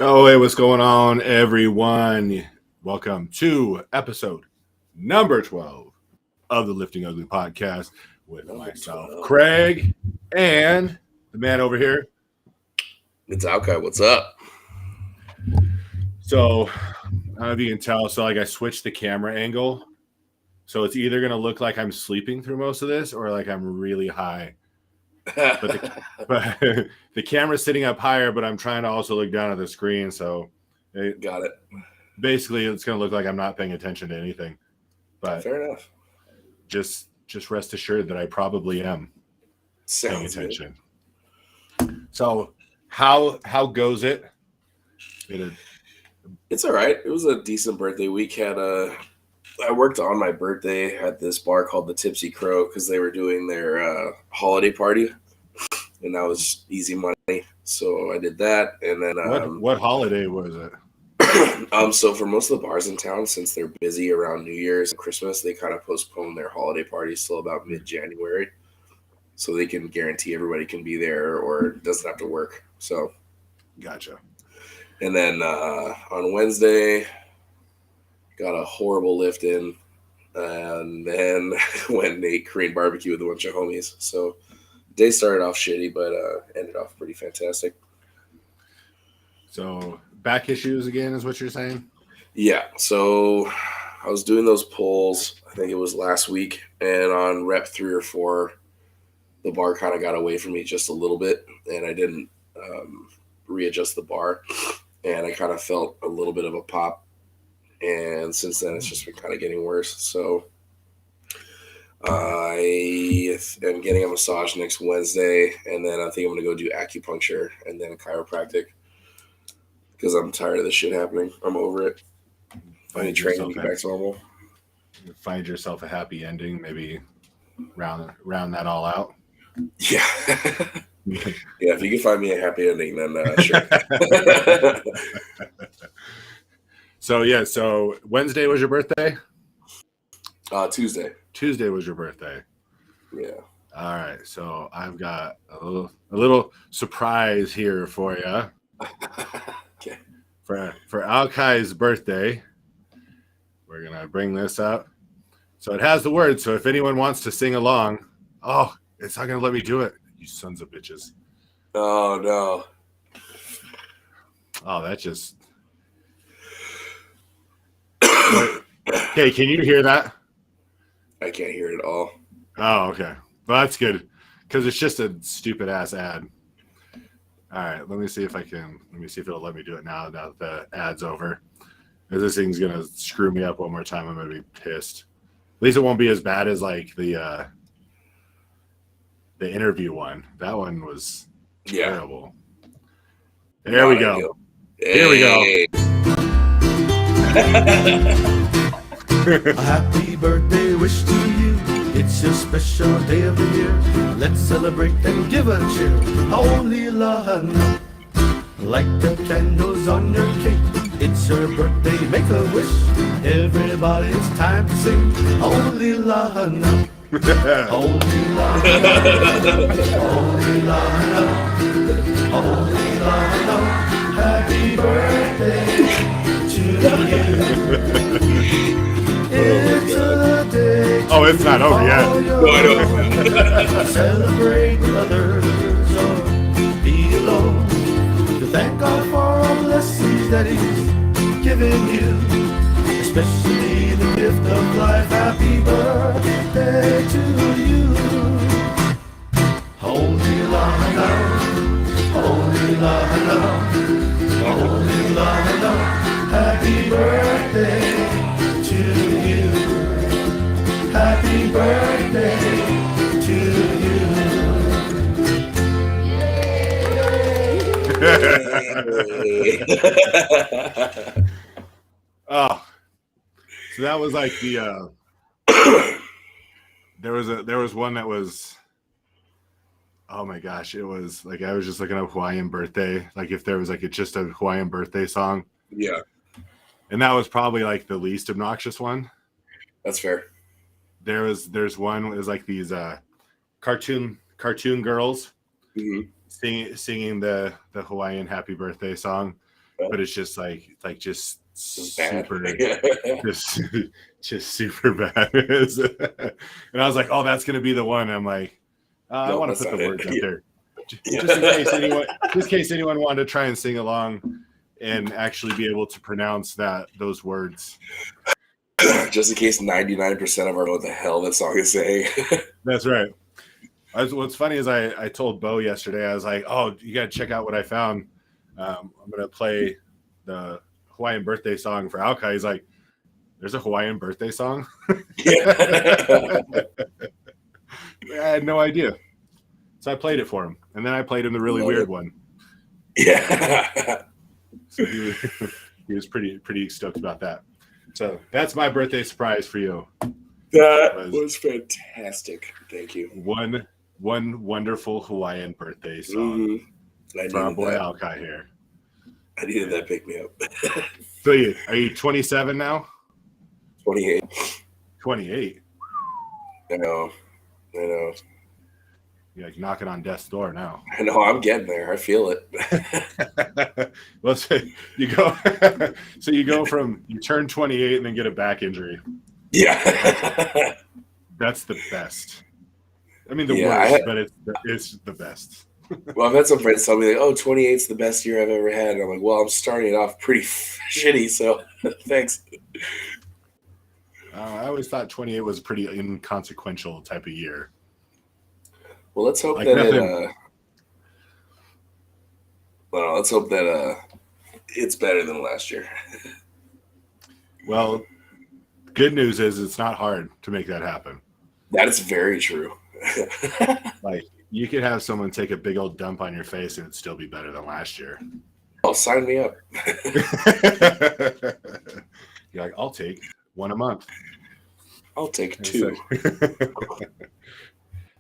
Oh, hey, what's going on, everyone? Welcome to episode number 12 of the Lifting Ugly podcast with Number myself, 12. Craig, and the man over here. It's Alkai. What's up? So, I don't know if you can tell. So, I switched the camera angle. So, it's either going to look like I'm sleeping through most of this or like I'm really high. But the camera's sitting up higher, but I'm trying to also look down at the screen. So, Got it. basically, it's going to look like I'm not paying attention to anything. But fair enough. Just rest assured that I probably am paying attention. Good. So, how goes it? It's all right. It was a decent birthday week. I worked on my birthday at this bar called the Tipsy Crow because they were doing their holiday party, and that was easy money. So I did that, and then what holiday was it? So for most of the bars in town, since they're busy around New Year's and Christmas, they kind of postpone their holiday parties till about mid-January, so they can guarantee everybody can be there or doesn't have to work. So, gotcha. And then on Wednesday, got a horrible lift in, and then went and ate Korean barbecue with a bunch of homies. So, day started off shitty, but ended off pretty fantastic. So, back issues again is what you're saying? Yeah. So, I was doing those pulls, I think it was last week, and on rep 3 or 4, the bar kind of got away from me just a little bit, and I didn't readjust the bar, and I kind of felt a little bit of a pop, and since then it's just been kind of getting worse. So I am getting a massage next Wednesday, and then I think I'm going to go do acupuncture and then chiropractic because I'm tired of this shit happening. I'm over it. I need training to get back to normal. Find yourself a happy ending, maybe round that all out. Yeah. Yeah, if you can find me a happy ending, then sure. So Wednesday was your birthday? Tuesday. Tuesday was your birthday. Yeah. All right, so I've got a little surprise here for you. Okay. For Alkai's birthday, we're gonna bring this up. So it has the words. So if anyone wants to sing along, it's not gonna let me do it. You sons of bitches. Oh, no. Oh, that just... Okay, can you hear that? I can't hear it at all. Oh, okay. Well, that's good, because it's just a stupid-ass ad. All right, let me see if it'll let me do it now that the ad's over. If this thing's going to screw me up one more time, I'm going to be pissed. At least it won't be as bad as, like, the interview one. That one was terrible. There we go. Here we go. A happy birthday wish to you. It's your special day of the year. Let's celebrate and give a cheer. Holy Lord, light the candles on your cake. It's your birthday, make a wish. Everybody, it's time to sing. Holy Lord, holy Lord, holy Lord, holy Lord, happy birthday to you. It's a day. Oh, it's not over yet. No, I know. Celebrate with others or be alone. To thank God for all blessings that He's given you, especially the gift of life. Happy birthday to you. Holy Lord, holy Lord, holy Lord, happy birthday to you. Happy birthday to you. Oh, so that was like the there was one that was, oh my gosh, it was like I was just looking up Hawaiian birthday, like if there was like just a Hawaiian birthday song. Yeah. And that was probably like the least obnoxious one. That's fair. There's one, it was like these cartoon girls singing the Hawaiian happy birthday song, but it's just like just bad. super, just super bad. And I was like, oh, that's gonna be the one. I'm like, I No, want that's to put not the it. words up there, Yeah. just in case anyone wanted to try and sing along and actually be able to pronounce those words. Just in case 99% of our know what the hell that song is saying. That's right. What's funny is I told Bo yesterday, I was like, oh, you got to check out what I found. I'm going to play the Hawaiian birthday song for Alkai. He's like, there's a Hawaiian birthday song? Yeah. I had no idea. So I played it for him. And then I played him the really weird one. Yeah. So he was pretty stoked about that. So that's my birthday surprise for you. That was fantastic. Thank you. One wonderful Hawaiian birthday song for our boy Alkai here. I needed that pick me up. So are you 27 now? 28. 28. I know. You're like knocking on death's door now. I know. I'm getting there. I feel it. Well, so you go from you turn 28 and then get a back injury. Yeah. That's the best. I mean, the worst, but it's the best. Well, I've had some friends tell me, like, oh, 28's the best year I've ever had. And I'm like, well, I'm starting it off pretty shitty, so thanks. I always thought 28 was a pretty inconsequential type of year. Well, let's hope that it's better than last year. Well, good news is it's not hard to make that happen. That is very true. Like, you could have someone take a big old dump on your face and it'd still be better than last year. Oh, sign me up. You're like, I'll take one a month. I'll take two.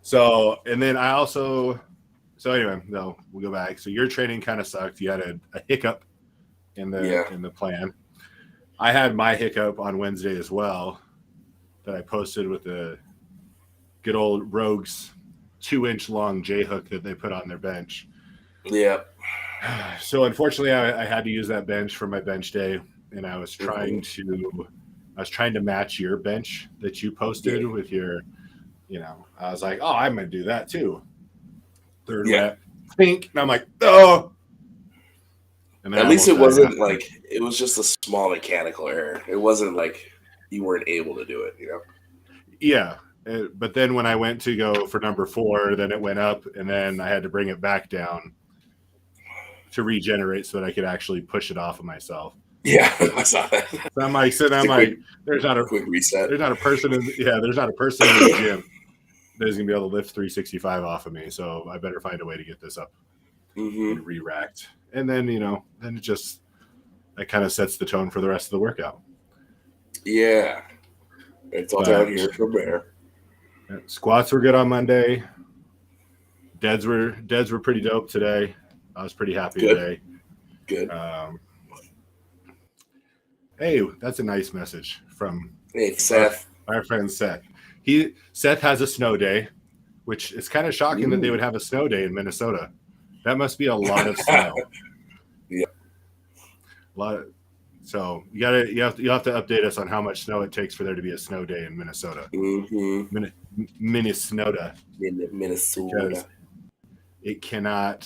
So, and then anyway, no, we'll go back. So your training kind of sucked. You had a hiccup in the plan. I had my hiccup on Wednesday as well that I posted with the good old Rogues 2-inch long J hook that they put on their bench. Yeah. So unfortunately, I had to use that bench for my bench day, and I was trying to match your bench that you posted with your, I was like, oh, I'm gonna do that too. Third rep, think, and I'm like, oh. And at least it wasn't like it was just a small mechanical error. It wasn't like you weren't able to do it, Yeah. But then when I went to go for number 4, then it went up, and then I had to bring it back down to regenerate so that I could actually push it off of myself. Yeah, I saw that. So I'm like, there's not a quick reset. There's not a person in the gym that is gonna be able to lift 365 off of me. So I better find a way to get this up and re-racked. And then then that kind of sets the tone for the rest of the workout. Yeah, it's all down here from there. Squats were good on Monday. Deads were pretty dope today. I was pretty happy today. Good. Hey, that's a nice message from Seth. Our friend Seth. Seth has a snow day, which is kind of shocking that they would have a snow day in Minnesota. That must be a lot of snow. Yeah. So you'll have to update us on how much snow it takes for there to be a snow day in Minnesota. Minnesota. Because it cannot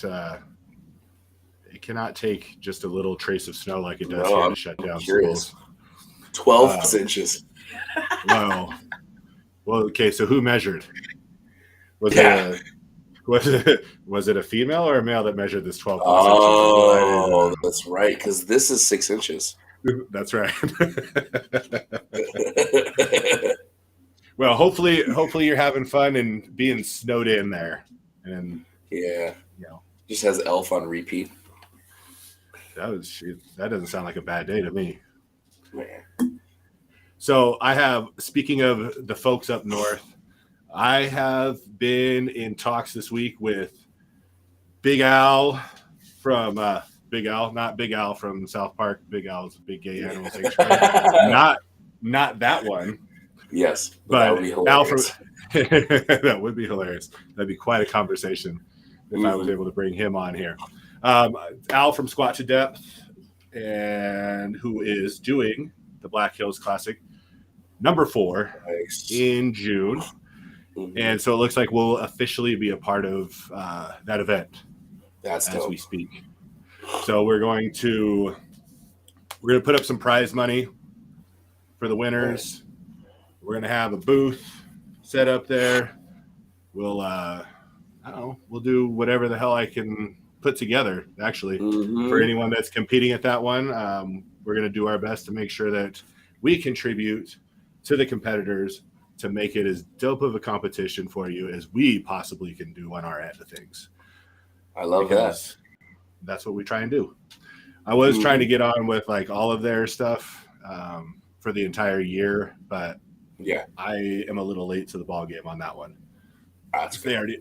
take just a little trace of snow like it does here to shut down schools. 12 inches. Wow. Well, okay. So who measured? Was it a female or a male that measured this 12 inches? Oh, that's right. Because this is 6 inches. That's right. Well, hopefully you're having fun and being snowed in there, and just has Elf on repeat. That doesn't sound like a bad day to me. Man. So speaking of the folks up north, I have been in talks this week with Big Al from Big Al, not Big Al from South Park. Big Al's a big gay animal sanctuary. not that one. Yes, but that would be hilarious. That would be hilarious. That'd be quite a conversation if I was able to bring him on here. Al from Squat to Depth and who is doing the Black Hills Classic number 4 Nice. in June. Mhm. And so it looks like we'll officially be a part of that event That's as dope. we speak. So we're going to put up some prize money for the winners. We're going to have a booth set up there. We'll I don't know, we'll do whatever the hell I can put together, actually. Mhm. For anyone that's competing at that one, we're going to do our best to make sure that we contribute to the competitors to make it as dope of a competition for you as we possibly can do on our end of things. I love Because that's what we try and do. I was Mhm. trying to get on with like all of their stuff for the entire year, but that. Yeah, I am a little late to the ball game on that one. that's They good. already,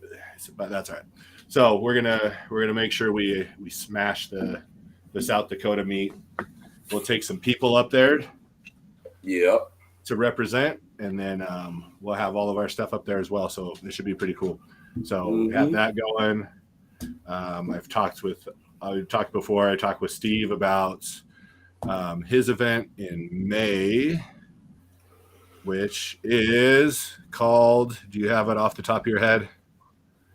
but that's all right. So we're gonna make sure we smash the South Dakota meet. We'll take some people up there Yep. to represent, and then we'll have all of our stuff up there as well. So it should be pretty cool. So we have Mhm. that going. I talked before. I talked with Steve about his event in May, which is called. Do you have it off the top of your head?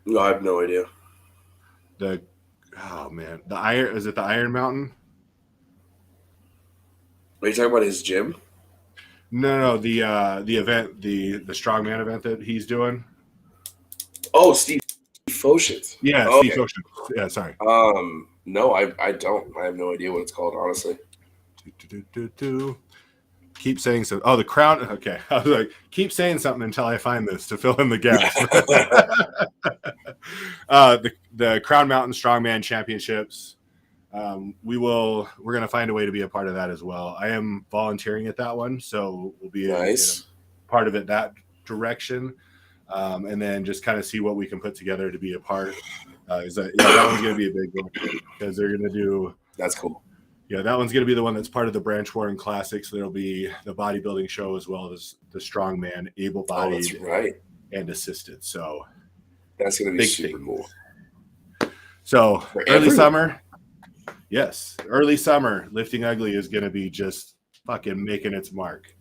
No, I have no idea. The Iron, is it the Iron Mountain? Are you talking about his gym? No, the event, the strongman event that he's doing. Oh, Steve Foshit. Yeah, Okay. Steve Ocean. Yeah, sorry. No, I don't. I have no idea what it's called, honestly. Keep saying so. Oh, the Crown. Okay, I was like, keep saying something until I find this to fill in the gaps. The Crown Mountain Strongman Championships. We're gonna find a way to be a part of that as well. I am volunteering at that one, so we'll be Nice. in part of it that direction, and then just kind of see what we can put together to be a part. That one's gonna be a big one because they're gonna do. That's cool. Yeah, that one's going to be the one that's part of the Branch Warren Classic. So there'll be the bodybuilding show as well as the strongman, Oh, able-bodied, that's right. and assisted. So That's going to be big super thing. cool. So For early everyone. summer, yes, early summer, Lifting Ugly is going to be just fucking making its mark.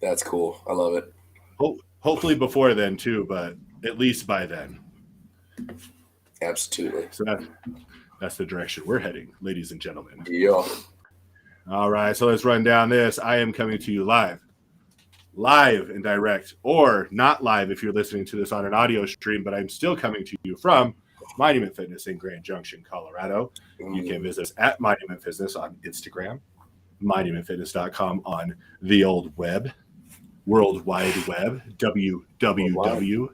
That's cool. I love it. Hopefully before then too, but at least by then. Absolutely. So that's the direction we're heading, ladies and gentlemen. Yeah. All right, so let's run down this. I am coming to you live and direct, or not live if you're listening to this on an audio stream, but I'm still coming to you from Monument Fitness in Grand Junction, Colorado. You can visit us at Monument Fitness on Instagram, monumentfitness.com on the old web, World Wide Web, WWW,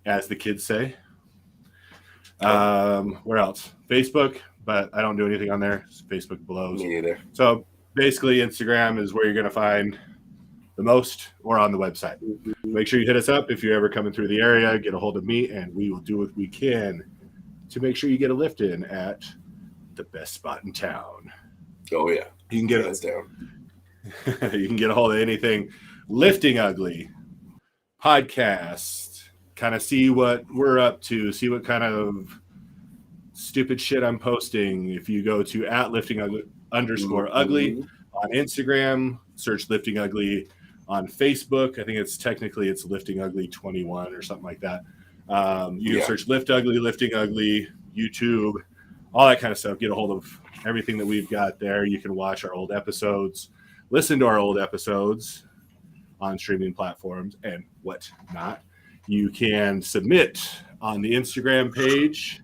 as the kids say. Where else? Facebook, but I don't do anything on there. Facebook blows. Me either. So basically, Instagram is where you're going to find the most, or on the website. Make sure you hit us up if you're ever coming through the area. Get a hold of me, and we will do what we can to make sure you get a lift in at the best spot in town. Oh, yeah. You can get Hands down. you can get a hold of anything Lifting Ugly podcast. Kind of see what we're up to, see what kind of stupid shit I'm posting. If you go to at Lifting Ugly _ugly on Instagram, search Lifting Ugly on Facebook. I think it's Lifting Ugly 21 or something like that. You can search Lifting Ugly, YouTube, all that kind of stuff. Get a hold of everything that we've got there. You can watch our old episodes, listen to our old episodes on streaming platforms and whatnot. You can submit on the Instagram page.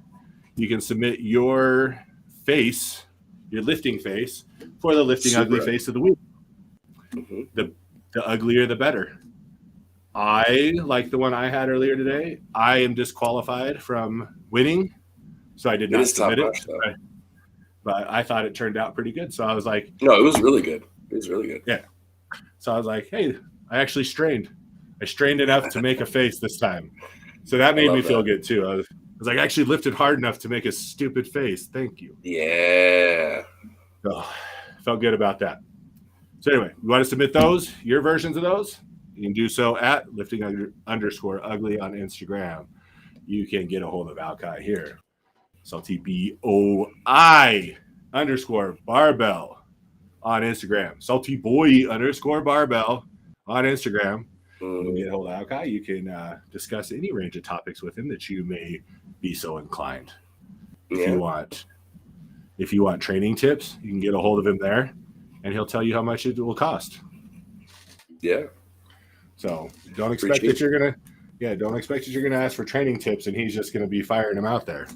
You can submit your face, your lifting face, for the Lifting Ugly Face of the Week. Mm-hmm. The uglier, the better. I, like the one I had earlier today, I am disqualified from winning, so I did not submit it. But I thought it turned out pretty good, so I was like... No, it was really good. It was really good. Yeah. So I was like, hey, I actually strained. I strained enough to make a face this time. So that made me feel good, too. I was like, I actually lifted hard enough to make a stupid face. Thank you. Yeah. Oh, felt good about that. So anyway, you want to submit those, your versions of those? You can do so at Lifting _ugly on Instagram. You can get a hold of Alkai here. Salty BOI _barbell on Instagram. saltyboy_barbell on Instagram. You can get a hold of Alkai. You can discuss any range of topics with him that you may be so inclined. If you want training tips, you can get a hold of him there, and he'll tell you how much it will cost. Yeah. So don't expect that you're gonna ask for training tips and he's just gonna be firing them out there.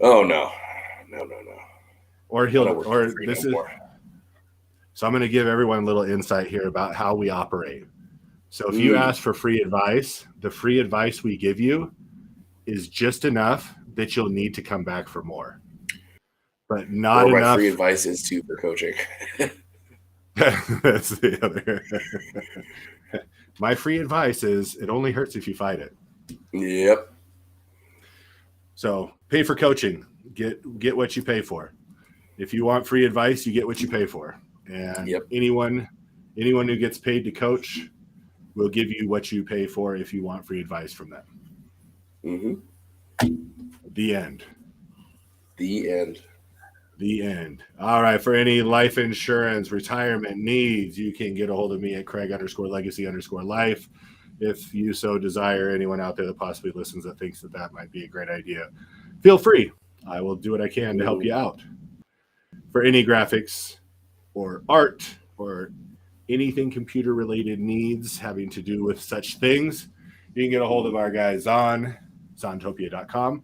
Oh no. Or this is. So I'm going to give everyone a little insight here about how we operate. So if you ask for free advice, the free advice we give you is just enough that you'll need to come back for more, but not enough. My free advice is too for coaching. That's the other. My free advice is it only hurts if you fight it. Yep. So pay for coaching. Get what you pay for. If you want free advice, you get what you pay for. And anyone who gets paid to coach will give you what you pay for if you want free advice from them. The end. All right. For any life insurance, retirement needs, you can get a hold of me at Craig_Legacy_life. If you so desire, anyone out there that possibly listens that thinks that might be a great idea, feel free. I will do what I can to help you out. For any graphics or art or anything computer related needs having to do with such things, you can get a hold of our guy Zon, zontopia.com,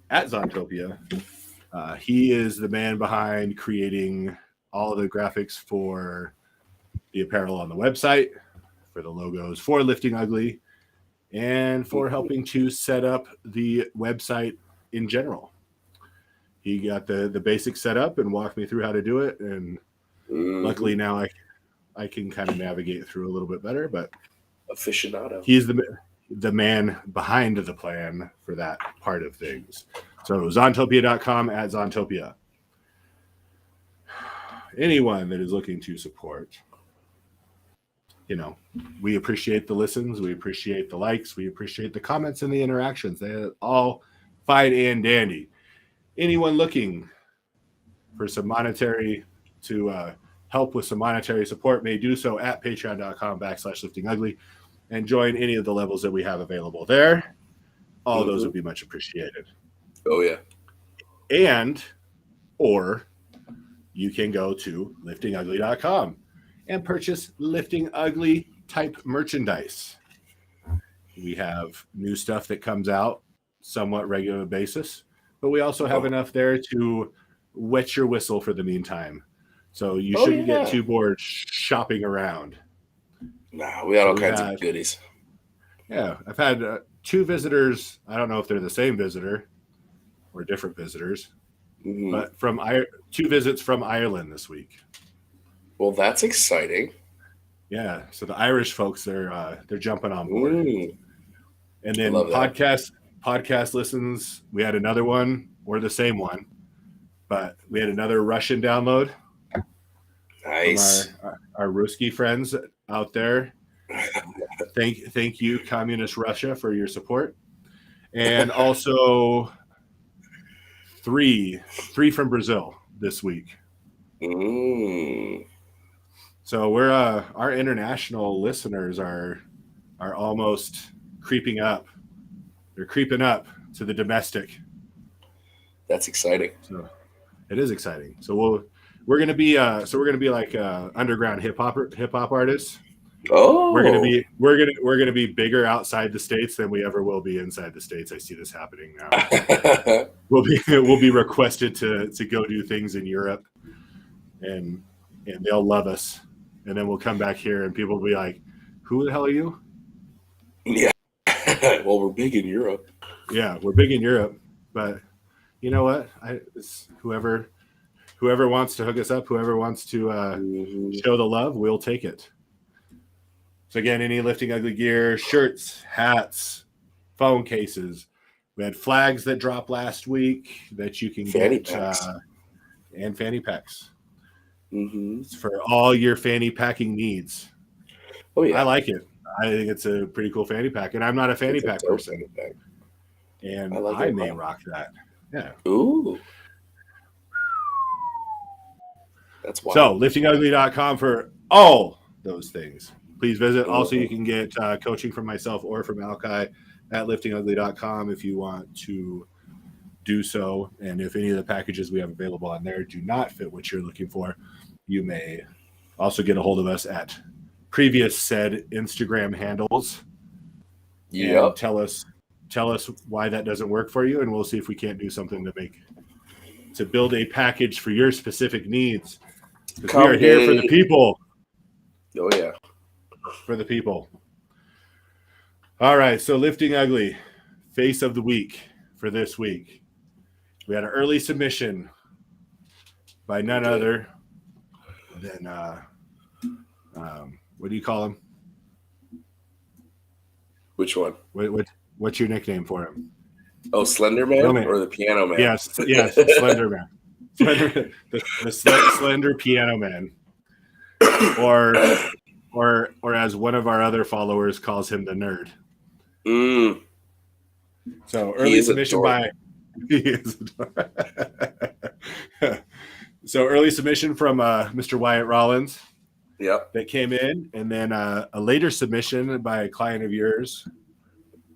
at Zontopia. He is the man behind creating all of the graphics for the apparel on the website, for the logos for Lifting Ugly, and for helping to set up the website in general. He got the basic set up and walked me through how to do it, and luckily now I can kind of navigate through a little bit better. But aficionado. He's the man behind the plan for that part of things. So zontopia.com, at Zontopia. Anyone that is looking to support, we appreciate the listens, we appreciate the likes, we appreciate the comments and the interactions. They're all fine and dandy. Anyone looking for some monetary to help with some monetary support may do so at patreon.com/liftingugly and join any of the levels that we have available there. All those would be much appreciated. Oh yeah. Or you can go to liftingugly.com and purchase Lifting Ugly type merchandise. We have new stuff that comes out somewhat regular basis, but we also have enough there to wet your whistle for the meantime. So you shouldn't get too bored shopping around. Nah, we got all kinds of goodies. Yeah, I've had 2 visitors. I don't know if they're the same visitor or different visitors, but from 2 visits from Ireland this week. Well, that's exciting. Yeah, so the Irish folks, they're jumping on board. And then podcast listens. We had another one, or the same one, but we had another Russian download. Nice. From our Ruski friends out there. Thank you, Communist Russia, for your support. And also 3 from Brazil this week. So we're our international listeners are almost creeping up. They're creeping up to the domestic. That's exciting. So it is exciting. So we're gonna be like underground hip hop artists. Oh, we're gonna be bigger outside the States than we ever will be inside the States. I see this happening now. we'll be requested to go do things in Europe, and they'll love us, and then we'll come back here and people will be like, "Who the hell are you?" Yeah. Well, we're big in Europe. Yeah, we're big in Europe, but you know what? Whoever wants to hook us up, whoever wants to show the love, we'll take it. So again, any Lifting Ugly gear, shirts, hats, phone cases. We had flags that dropped last week that you can fanny get, packs. And fanny packs. It's for all your fanny packing needs. Oh yeah, I like it. I think it's a pretty cool fanny pack, and I'm not a fanny pack person. Fanny pack. And I may rock that. Yeah. Ooh. That's wild. So liftingugly.com for all those things. Please visit. Also, you can get coaching from myself or from Alki at liftingugly.com if you want to do so. And if any of the packages we have available on there do not fit what you're looking for, you may also get a hold of us at previous said Instagram handles. And tell us why that doesn't work for you, and we'll see if we can't do something to build a package for your specific needs. Because we are here for the people. Oh yeah. For the people. All right, so Lifting Ugly, face of the week for this week. We had an early submission by none other than what do you call him? Which one? What's your nickname for him? Oh, Slender Man or the Piano Man? Yes, Slender Man. The Slender Piano Man. Or as one of our other followers calls him, the Nerd. So early submission by so early submission from Mr. Wyatt Rollins. Yep. That came in, and then a later submission by a client of yours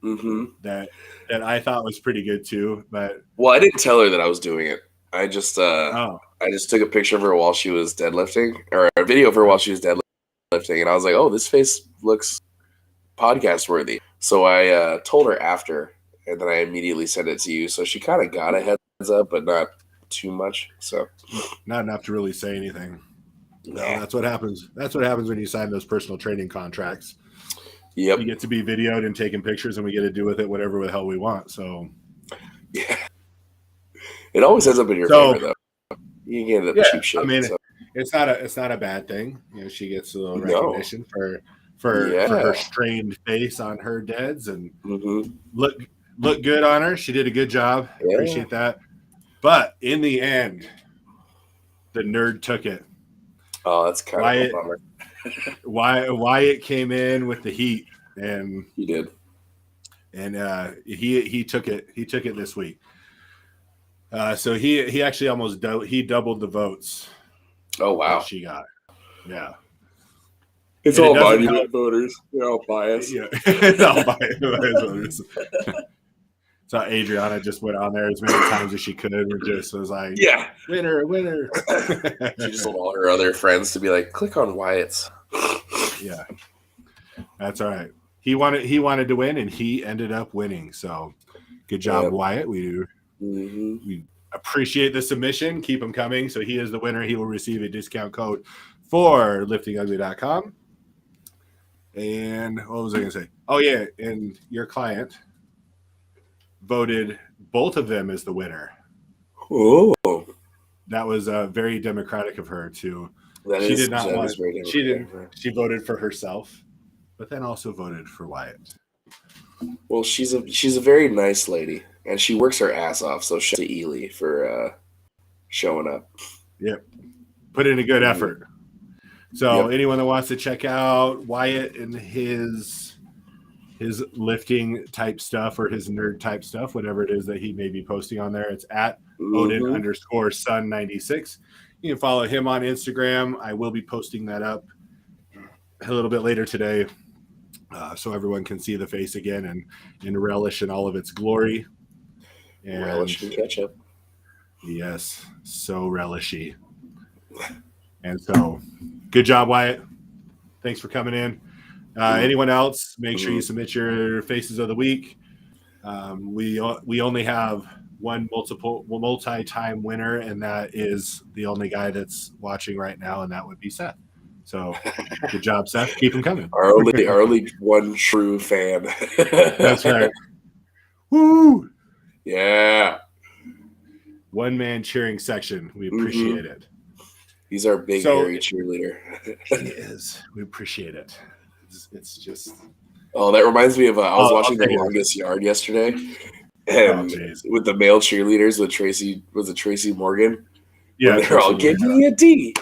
that I thought was pretty good too. But I didn't tell her that I was doing it. I just took a picture of her while she was deadlifting, or a video of her while she was deadlifting, and I was like, "Oh, this face looks podcast worthy." So I told her after, and then I immediately sent it to you. So she kind of got a heads up, but not too much. So not enough to really say anything. No, that's what happens. That's what happens when you sign those personal training contracts. Yep. We get to be videoed and taking pictures, and we get to do with it whatever the hell we want. So, yeah, it always ends up in your favor, though. You get the cheap shit. I mean, it's not a bad thing. You know, she gets a little recognition for her strained face on her deads, and look good on her. She did a good job. Yeah. Appreciate that. But in the end, the Nerd took it. Oh, that's kind of a bummer. Wyatt came in with the heat, and he did, and he took it. He took it this week. So he actually almost doubled the votes. Oh wow, she got. Yeah, it's all monument voters. They're all biased. Yeah, it's all biased voters. So Adriana just went on there as many times as she could and just was like, yeah, winner. She just told all her other friends to be like, click on Wyatt's. Yeah. That's all right. He wanted to win, and he ended up winning. So good job, Wyatt. We appreciate the submission. Keep him coming. So he is the winner. He will receive a discount code for liftingugly.com. And what was I going to say? Oh, yeah. And your client voted both of them as the winner. Oh, that was very democratic of her too. She voted for herself, but then also voted for Wyatt. Well, she's a very nice lady, and she works her ass off. So shout out to Ely for showing up. Yep, put in a good effort. So anyone that wants to check out Wyatt and his lifting type stuff or his nerd type stuff, whatever it is that he may be posting on there, it's at Odin_Sun96. You can follow him on Instagram. I will be posting that up a little bit later today, so everyone can see the face again and relish in all of its glory. And relish and ketchup. Yes, so relishy. And so, good job, Wyatt. Thanks for coming in. Anyone else, make sure you submit your faces of the week. We only have one multi-time winner, and that is the only guy that's watching right now, and that would be Seth. So good job, Seth. Keep them coming. Our only one true fan. That's right. Woo! Yeah. One man cheering section. We appreciate it. He's our big hairy cheerleader. He is. We appreciate it. It's just. Oh, that reminds me of I was watching The Longest Yard yesterday, and with the male cheerleaders with Tracy Morgan. Yeah, they're all give me a D,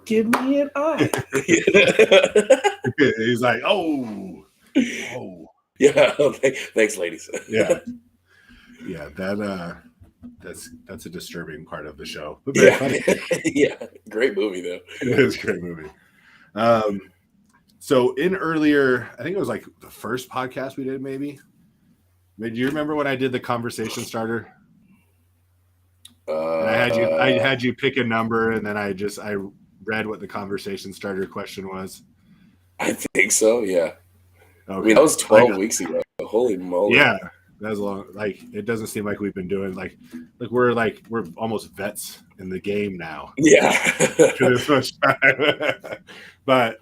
give me an I. He's like, oh. Yeah, thanks, ladies. Yeah, that's a disturbing part of the show, but very funny. Yeah, great movie though. It is a great movie. So in earlier, I think it was like the first podcast we did, maybe. Do you remember when I did the conversation starter? And I had you pick a number, and then I read what the conversation starter question was. I think so. Yeah. Okay. I mean, that was 12 weeks ago. Holy moly! Yeah, that was a long. Like, it doesn't seem like we've been doing we're almost vets in the game now. Yeah. For this much time. But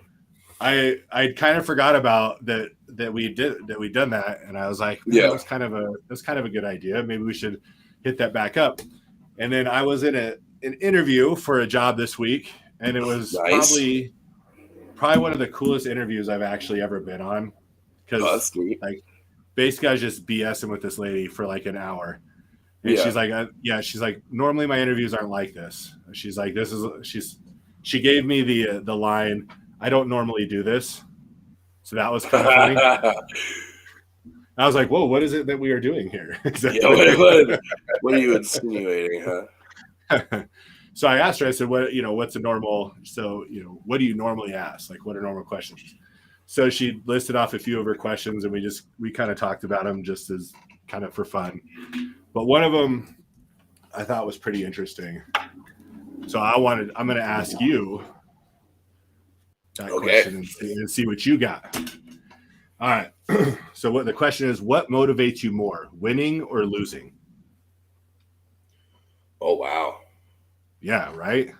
I kind of forgot about that we'd done that, and I was like, yeah, that's kind of a good idea. Maybe we should hit that back up. And then I was in an interview for a job this week, and it was nice. probably one of the coolest interviews I've actually ever been on. Because basically I was just BSing with this lady for like an hour. And she's like, normally my interviews aren't like this. She's like, she gave me the line, I don't normally do this. So that was kind of funny. I was like, whoa, what is it that we are doing here? Exactly. Yeah, what are you insinuating, huh? So I asked her, I said, what's a normal, what do you normally ask? Like, what are normal questions? So she listed off a few of her questions, and we kind of talked about them just as kind of for fun. But one of them I thought was pretty interesting. So I'm going to ask you that question and see what you got. All right. So what the question is, what motivates you more, winning or losing? Oh, wow. Yeah, right?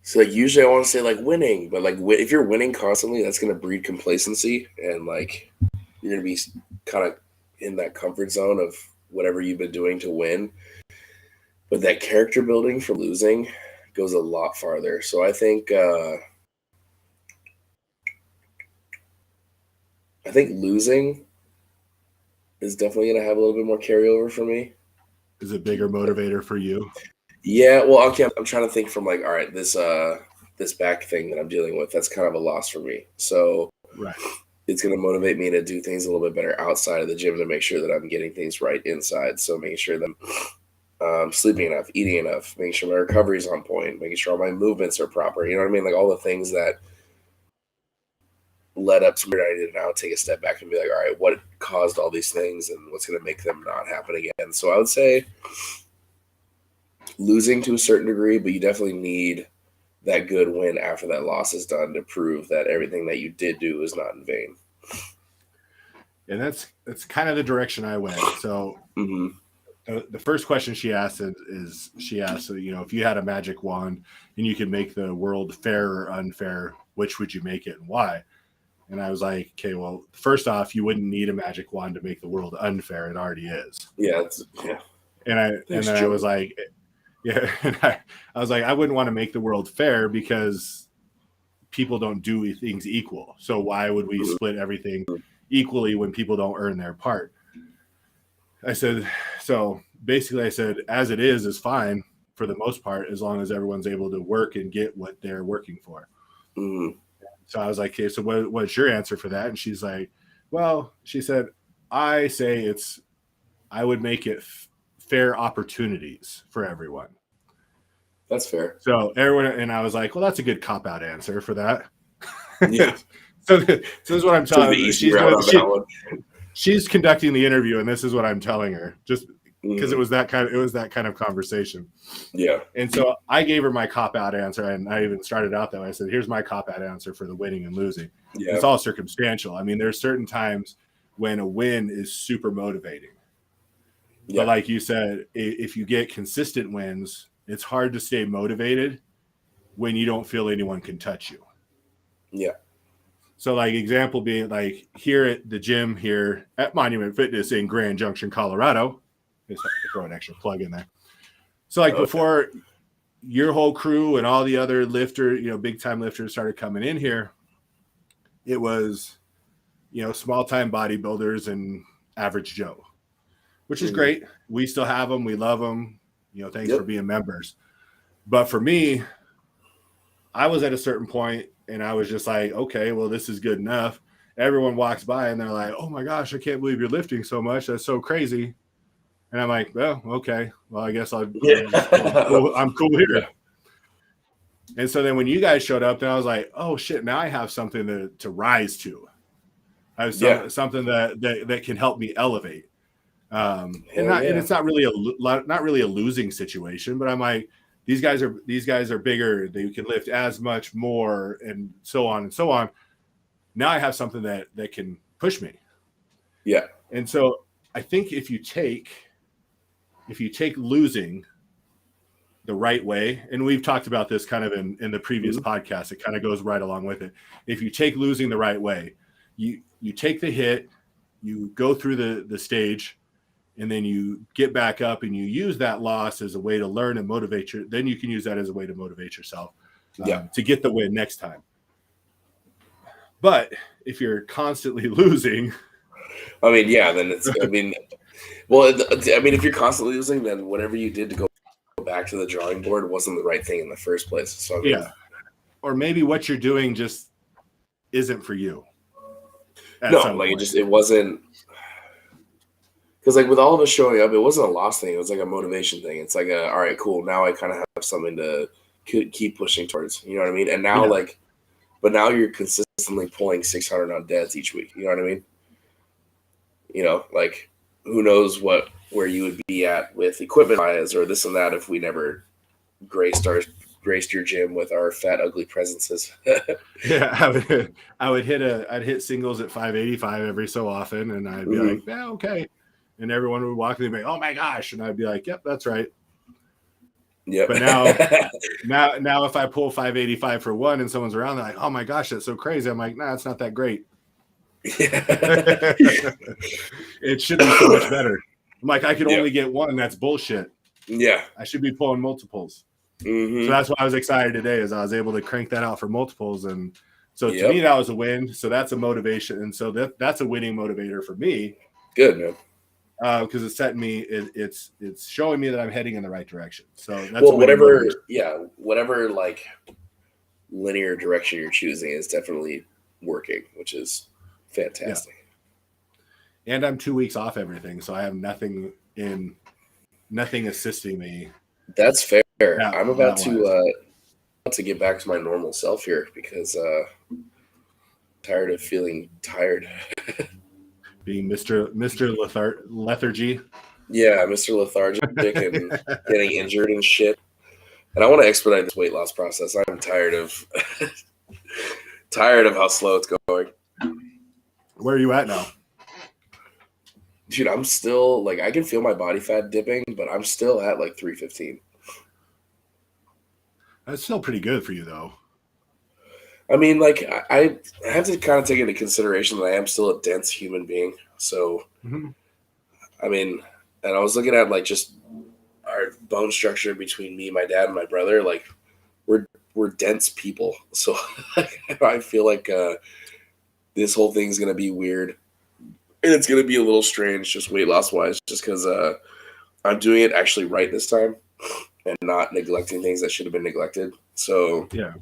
So like usually I want to say like winning, but like if you're winning constantly, that's going to breed complacency, and like you're going to be kind of in that comfort zone of whatever you've been doing to win. But that character building for losing goes a lot farther. So I think losing is definitely going to have a little bit more carryover for me. Is a bigger motivator for you? Yeah, well, okay, I'm trying to think from like, all right, this back thing that I'm dealing with, that's kind of a loss for me. So right, it's going to motivate me to do things a little bit better outside of the gym to make sure that I'm getting things right inside. So making sure that I'm sleeping enough, eating enough, making sure my recovery is on point, making sure all my movements are proper. You know what I mean? Like all the things that led up to where I did now take a step back and be like, all right, what caused all these things and what's going to make them not happen again? So I would say losing to a certain degree, but you definitely need that good win after that loss is done to prove that everything that you did do is not in vain. And that's kind of the direction I went. So the first question she asked is if you had a magic wand and you could make the world fair or unfair, which would you make it and why? And I was like, okay, well, first off, you wouldn't need a magic wand to make the world unfair. It already is. Yeah. And then I was like, yeah, and I was like, I wouldn't want to make the world fair because people don't do things equal. So why would we split everything equally when people don't earn their part? I said, so basically I said, as it is fine for the most part, as long as everyone's able to work and get what they're working for. Mm-hmm. So I was like, okay, so what's your answer for that? And she's like, well, she said, I would make it fair opportunities for everyone. That's fair. So everyone, and I was like, well, that's a good cop-out answer for that. Yeah. So this is what I'm telling her. She's conducting the interview, and this is what I'm telling her, just because it was that kind of conversation. Yeah. And so I gave her my cop-out answer, and I even started out that way. I said, here's my cop-out answer for the winning and losing. Yeah. It's all circumstantial. I mean, there's certain times when a win is super motivating. Yeah. But like you said, if you get consistent wins, it's hard to stay motivated when you don't feel anyone can touch you. Yeah. So like example being like here at the gym here at Monument Fitness in Grand Junction, Colorado, just have to throw an extra plug in there. So like before your whole crew and all the other big time lifters started coming in here, it was, small time bodybuilders and average Joe, which is great. We still have them. We love them. Thanks for being members. But for me, I was at a certain point and I was just like, okay, well, this is good enough. everyone walks by and they're like, "Oh my gosh, I can't believe you're lifting so much. That's so crazy." And I'm like, "Well, okay. Well, I guess I'm cool here." Yeah. And so then when you guys showed up, then I was like, "Oh shit! Now I have something to rise to. I have something that can help me elevate." And it's not really a losing situation, but I'm like, these guys are bigger. They can lift as much more, and so on and so on. Now I have something that can push me. Yeah. And so I think if you take losing the right way, and we've talked about this kind of in the previous podcast, it kind of goes right along with it. If you take losing the right way, you take the hit, you go through the stage, and then you get back up and you use that loss as a way to learn and motivate then you can use that as a way to motivate yourself to get the win next time. But if you're constantly losing, I mean, then it's, if you're constantly losing, then whatever you did to go back to the drawing board wasn't the right thing in the first place. So or maybe what you're doing just isn't for you. It wasn't, because like with all of us showing up, it wasn't a loss thing. It was like a motivation thing. It's like all right, cool. Now I kind of have something to keep pushing towards. You know what I mean? And now but now you're consistently pulling 600 on deads each week. You know what I mean? You know, like who knows where you would be at with equipment wise or this and that if we never graced your gym with our fat, ugly presences. I'd hit singles at 585 every so often, and I'd be like, yeah, okay. And everyone would walk in and be like, oh my gosh. And I'd be like, yep, that's right. Yeah. But now if I pull 585 for one and someone's around, they're like, oh my gosh, that's so crazy. I'm like, nah, it's not that great. It should be so much better. I'm like, I can only get one. That's bullshit. Yeah. I should be pulling multiples. Mm-hmm. So that's why I was excited today, is I was able to crank that out for multiples. And so to me, that was a win. So that's a motivation. And so that's a winning motivator for me. Good, man. Because it's setting me, it's showing me that I'm heading in the right direction. So that's whatever like linear direction you're choosing is definitely working, which is fantastic. Yeah. And I'm 2 weeks off everything, so I have nothing assisting me. That's fair. I'm about to get back to my normal self here because I'm tired of feeling tired. Being Mr. Lethargy. Yeah, Mr. Lethargic and getting injured and shit. And I want to expedite this weight loss process. I'm tired of how slow it's going. Where are you at now? Dude, I'm still like I can feel my body fat dipping, but I'm still at like 315. That's still pretty good for you, though. I mean, like I have to kind of take into consideration that I am still a dense human being. So, I mean, and I was looking at like just our bone structure between me, my dad, and my brother. Like, we're dense people. So I feel like this whole thing's gonna be weird, and it's gonna be a little strange, just weight loss wise, just because I'm doing it actually right this time, and not neglecting things that should have been neglected. So yeah.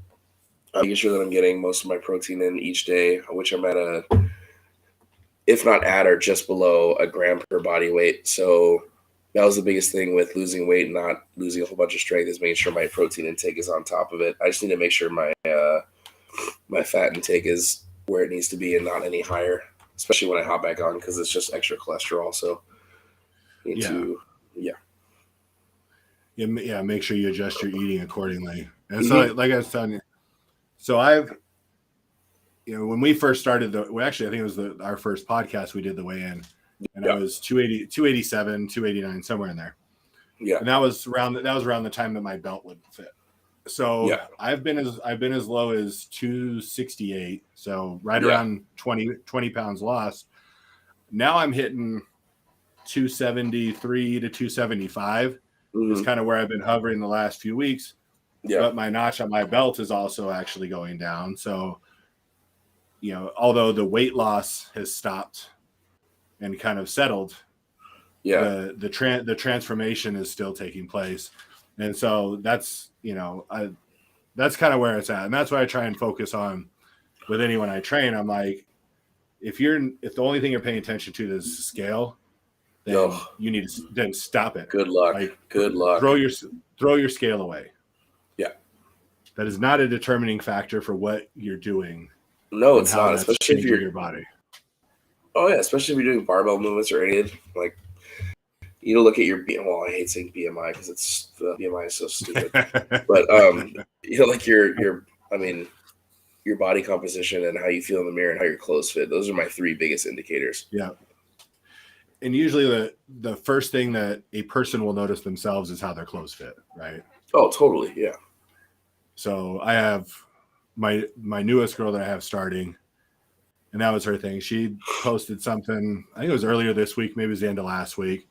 I'm making sure that I'm getting most of my protein in each day, which I'm at if not at or just below a gram per body weight. So that was the biggest thing with losing weight and not losing a whole bunch of strength, is making sure my protein intake is on top of it. I just need to make sure my fat intake is where it needs to be and not any higher, especially when I hop back on, because it's just extra cholesterol. So make sure you adjust your eating accordingly. And so like I was telling you, so when we first started I think it was our first podcast, we did the weigh-in, and I was 280, 287, 289, somewhere in there. Yeah. And that was around the time that my belt would fit. So I've been as low as 268. So around 20 pounds lost. Now I'm hitting 273 to 275 is kind of where I've been hovering the last few weeks. Yeah. But my notch on my belt is also actually going down. So, although the weight loss has stopped and kind of settled, the transformation is still taking place. And so that's kind of where it's at. And that's what I try and focus on with anyone I train. I'm like, if the only thing you're paying attention to is the scale, then you need to then stop it. Good luck. Like, good luck. Throw your scale away. Yeah. That is not a determining factor for what you're doing. No, it's not, especially if you're your body. Oh yeah, especially if you're doing barbell movements or anything. Like, you know, look at your well, I hate saying BMI because the BMI is so stupid. But you know, like your body composition and how you feel in the mirror and how your clothes fit. Those are my 3 biggest indicators. Yeah. And usually the first thing that a person will notice themselves is how their clothes fit, right? Oh, totally. Yeah. So I have my newest girl that I have starting, and that was her thing. She posted something, I think it was earlier this week, maybe it was the end of last week,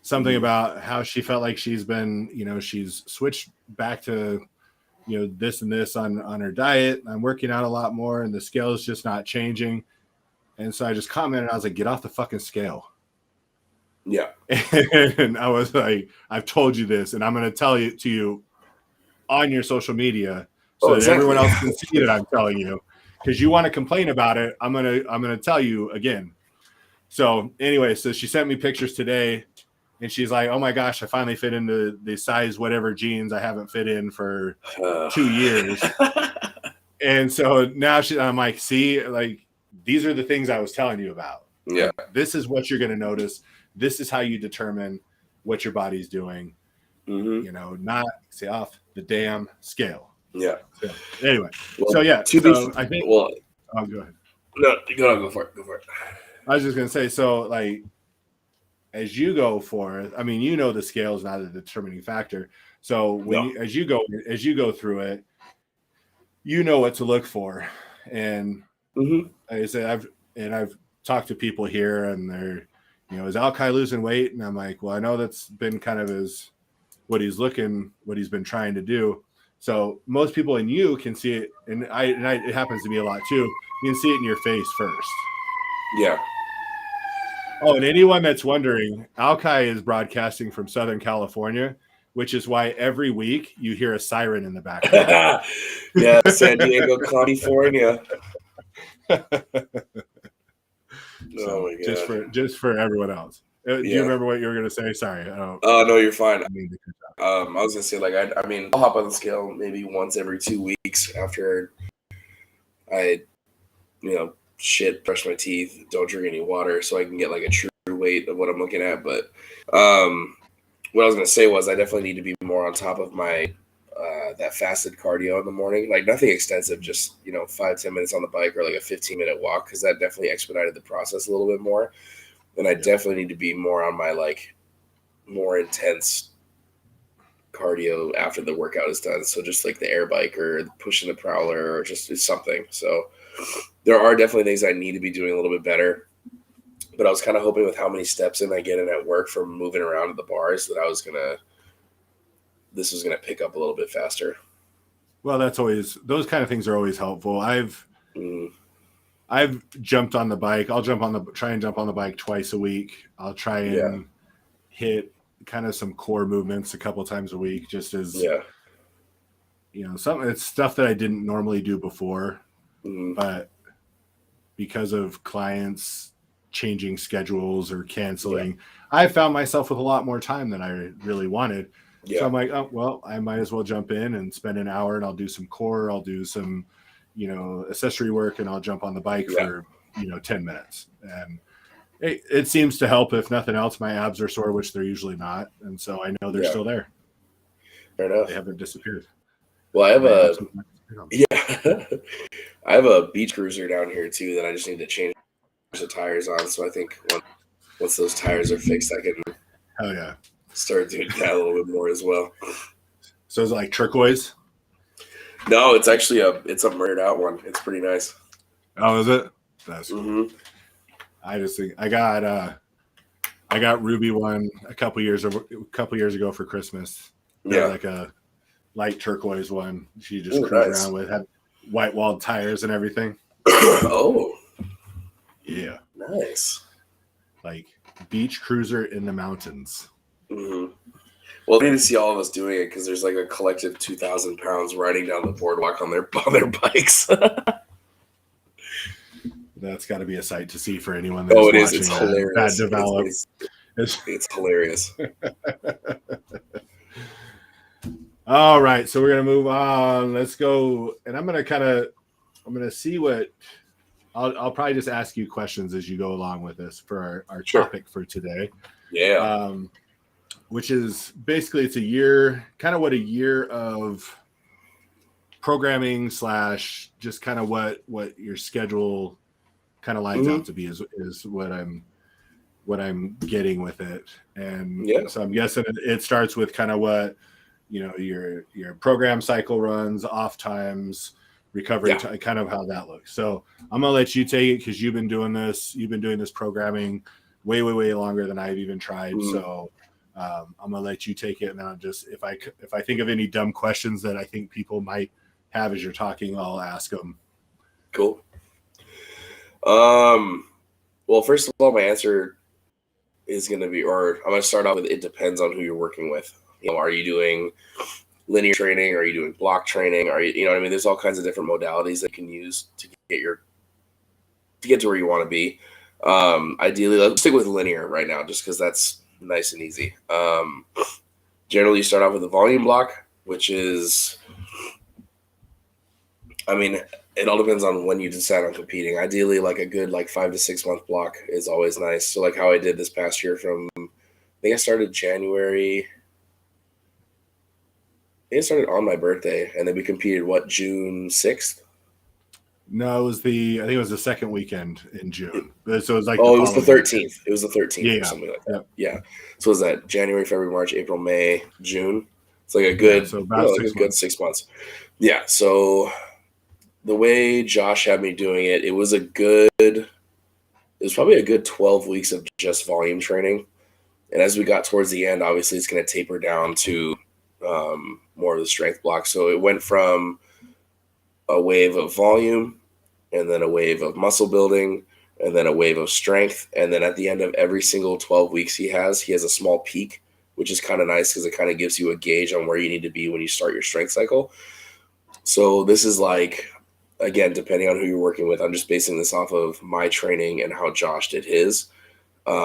something about how she felt like she's been, you know, she's switched back to, you know, this and this on her diet. I'm working out a lot more and the scale is just not changing. And so I just commented, I was like, get off the fucking scale. Yeah. And I was like, I've told you this, and I'm going to tell it to you on your social media so that everyone else can see that I'm telling you. Because you want to complain about it, I'm gonna tell you again. So anyway, so she sent me pictures today, and she's like, "Oh my gosh, I finally fit into the size whatever jeans I haven't fit in for 2 years." And so now I'm like, "See, like these are the things I was telling you about. Yeah, like, this is what you're gonna notice. This is how you determine what your body's doing. Mm-hmm. You know, not say off the damn scale." Yeah. So, anyway, well, so yeah, I think. Well, oh, go ahead. No, go for it. Go for it. I was just gonna say, so like, as you go forth, I mean, you know, the scale is not a determining factor. So when as you go through it, you know what to look for. And like I said, I've talked to people here, and they're, you know, is Alki losing weight? And I'm like, well, I know that's been kind of what he's been trying to do. So most people in you can see it, and it happens to me a lot too. You can see it in your face first. Yeah. Oh, and anyone that's wondering, Alki is broadcasting from Southern California, which is why every week you hear a siren in the background. Yeah, San Diego, California. So, my God. Just for everyone else. Do you remember what you were going to say? Sorry. Oh, no, you're fine. I was going to say, like, I mean, I'll hop on the scale maybe once every 2 weeks after I, you know, brush my teeth, don't drink any water, so I can get like a true weight of what I'm looking at. But what I was going to say was I definitely need to be more on top of my that fasted cardio in the morning. Like, nothing extensive, just, you know, 5-10 minutes on the bike or like a 15-minute walk, because that definitely expedited the process a little bit more. And I definitely need to be more on my, like, more intense cardio after the workout is done. So just like the air bike or pushing the prowler or just something. So there are definitely things I need to be doing a little bit better. But I was kind of hoping with how many steps in I get in at work from moving around at the bars that this was going to pick up a little bit faster. Well, those kind of things are always helpful. I've jumped on the bike. I'll try and jump on the bike twice a week. I'll try and hit kind of some core movements a couple times a week, just as, you know, it's stuff that I didn't normally do before, but because of clients changing schedules or canceling, I found myself with a lot more time than I really wanted. So I'm like, oh, well, I might as well jump in and spend an hour, and I'll do some core, I'll do some, you know, accessory work, and I'll jump on the bike for, you know, 10 minutes. And it seems to help. If nothing else, my abs are sore, which they're usually not. And so I know they're still there. Fair enough. They haven't disappeared. Well, I have a beach cruiser down here too that I just need to change the tires on. So I think once those tires are fixed, I can start doing that a little bit more as well. So is it like turquoise? No, it's actually it's a murdered out one. It's pretty nice. Oh, is it? That's cool. I just think I got Ruby one a couple years ago for Christmas. Like a light turquoise one. She just cruised around with, had white walled tires and everything. Oh, yeah, nice. Like beach cruiser in the mountains. Well, I need to see all of us doing it because there's like a collective 2,000 pounds riding down the boardwalk on their bikes. That's got to be a sight to see for anyone that's Oh, it is. watching It's that hilarious. develop. It's hilarious. All right, so we're gonna move on. Let's go, and I'm gonna see what I'll probably just ask you questions as you go along with this for our Sure. topic for today. Yeah. Which is basically it's a year, kind of what a year of programming / just kind of what your schedule kind of lines out to be is what I'm getting with it. And so I'm guessing it starts with kind of what your program cycle runs, off times, recovery, kind of how that looks. So I'm gonna let you take it because you've been doing this programming way longer than I've even tried. So I'm gonna let you take it, and then just if I think of any dumb questions that I think people might have as you're talking, I'll ask them. Cool. Well, first of all, my answer is going to be, or I'm going to start off with, it depends on who you're working with. Are you doing linear training? Are you doing block training? Are you know what I mean? There's all kinds of different modalities that you can use to get to where you want to be. Ideally, let's stick with linear right now, just because that's nice and easy. Generally, you start off with a volume block, which is, it all depends on when you decide on competing. Ideally, like a good 5 to 6 month block is always nice. So like how I did this past year I think I started January. I think I started on my birthday, and then we competed June 6th? No, I think it was the second weekend in June. So it was like it was the 13th. It was the 13th or something like that. Yep. Yeah. So was that January, February, March, April, May, June? It's like a good, good 6 months. Yeah. So the way Josh had me doing it, it was probably a good 12 weeks of just volume training. And as we got towards the end, obviously it's going to taper down to more of the strength block. So it went from a wave of volume, and then a wave of muscle building, and then a wave of strength. And then at the end of every single 12 weeks he has a small peak, which is kind of nice because it kind of gives you a gauge on where you need to be when you start your strength cycle. So this is again, depending on who you're working with, I'm just basing this off of my training and how Josh did his.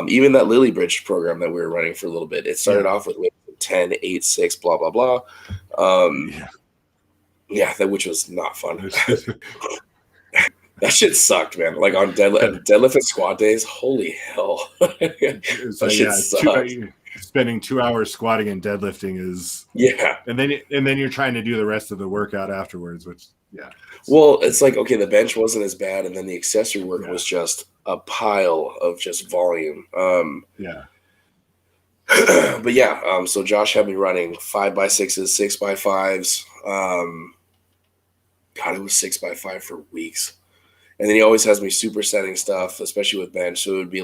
Even that Lily Bridge program that we were running for a little bit, it started off with 10, 8, 6, blah, blah, blah. Which was not fun. That shit sucked, man. Like on deadlift and squat days, holy hell. That shit sucked. Spending 2 hours squatting and deadlifting is and then you're trying to do the rest of the workout afterwards, which well, it's like, okay, the bench wasn't as bad, and then the accessory work was just a pile of just volume. But so Josh had me running 5x6s, 6x5s. It was 6x5 for weeks. And then he always has me supersetting stuff, especially with bench. So it would be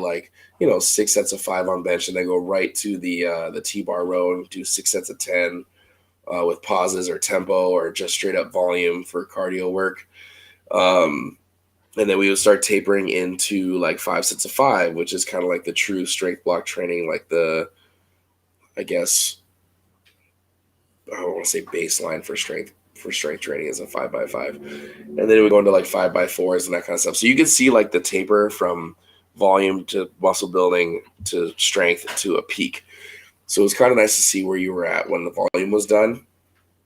6 sets of 5 on bench, and then go right to the T-bar row and do 6 sets of 10 with pauses or tempo or just straight up volume for cardio work. And then we would start tapering into 5 sets of 5, which is kind of like the true strength block training, I guess, I don't want to say baseline for strength training is a 5x5. And then it would go into 5x4s and that kind of stuff. So you can see the taper from volume to muscle building to strength to a peak. So it was kind of nice to see where you were at when the volume was done.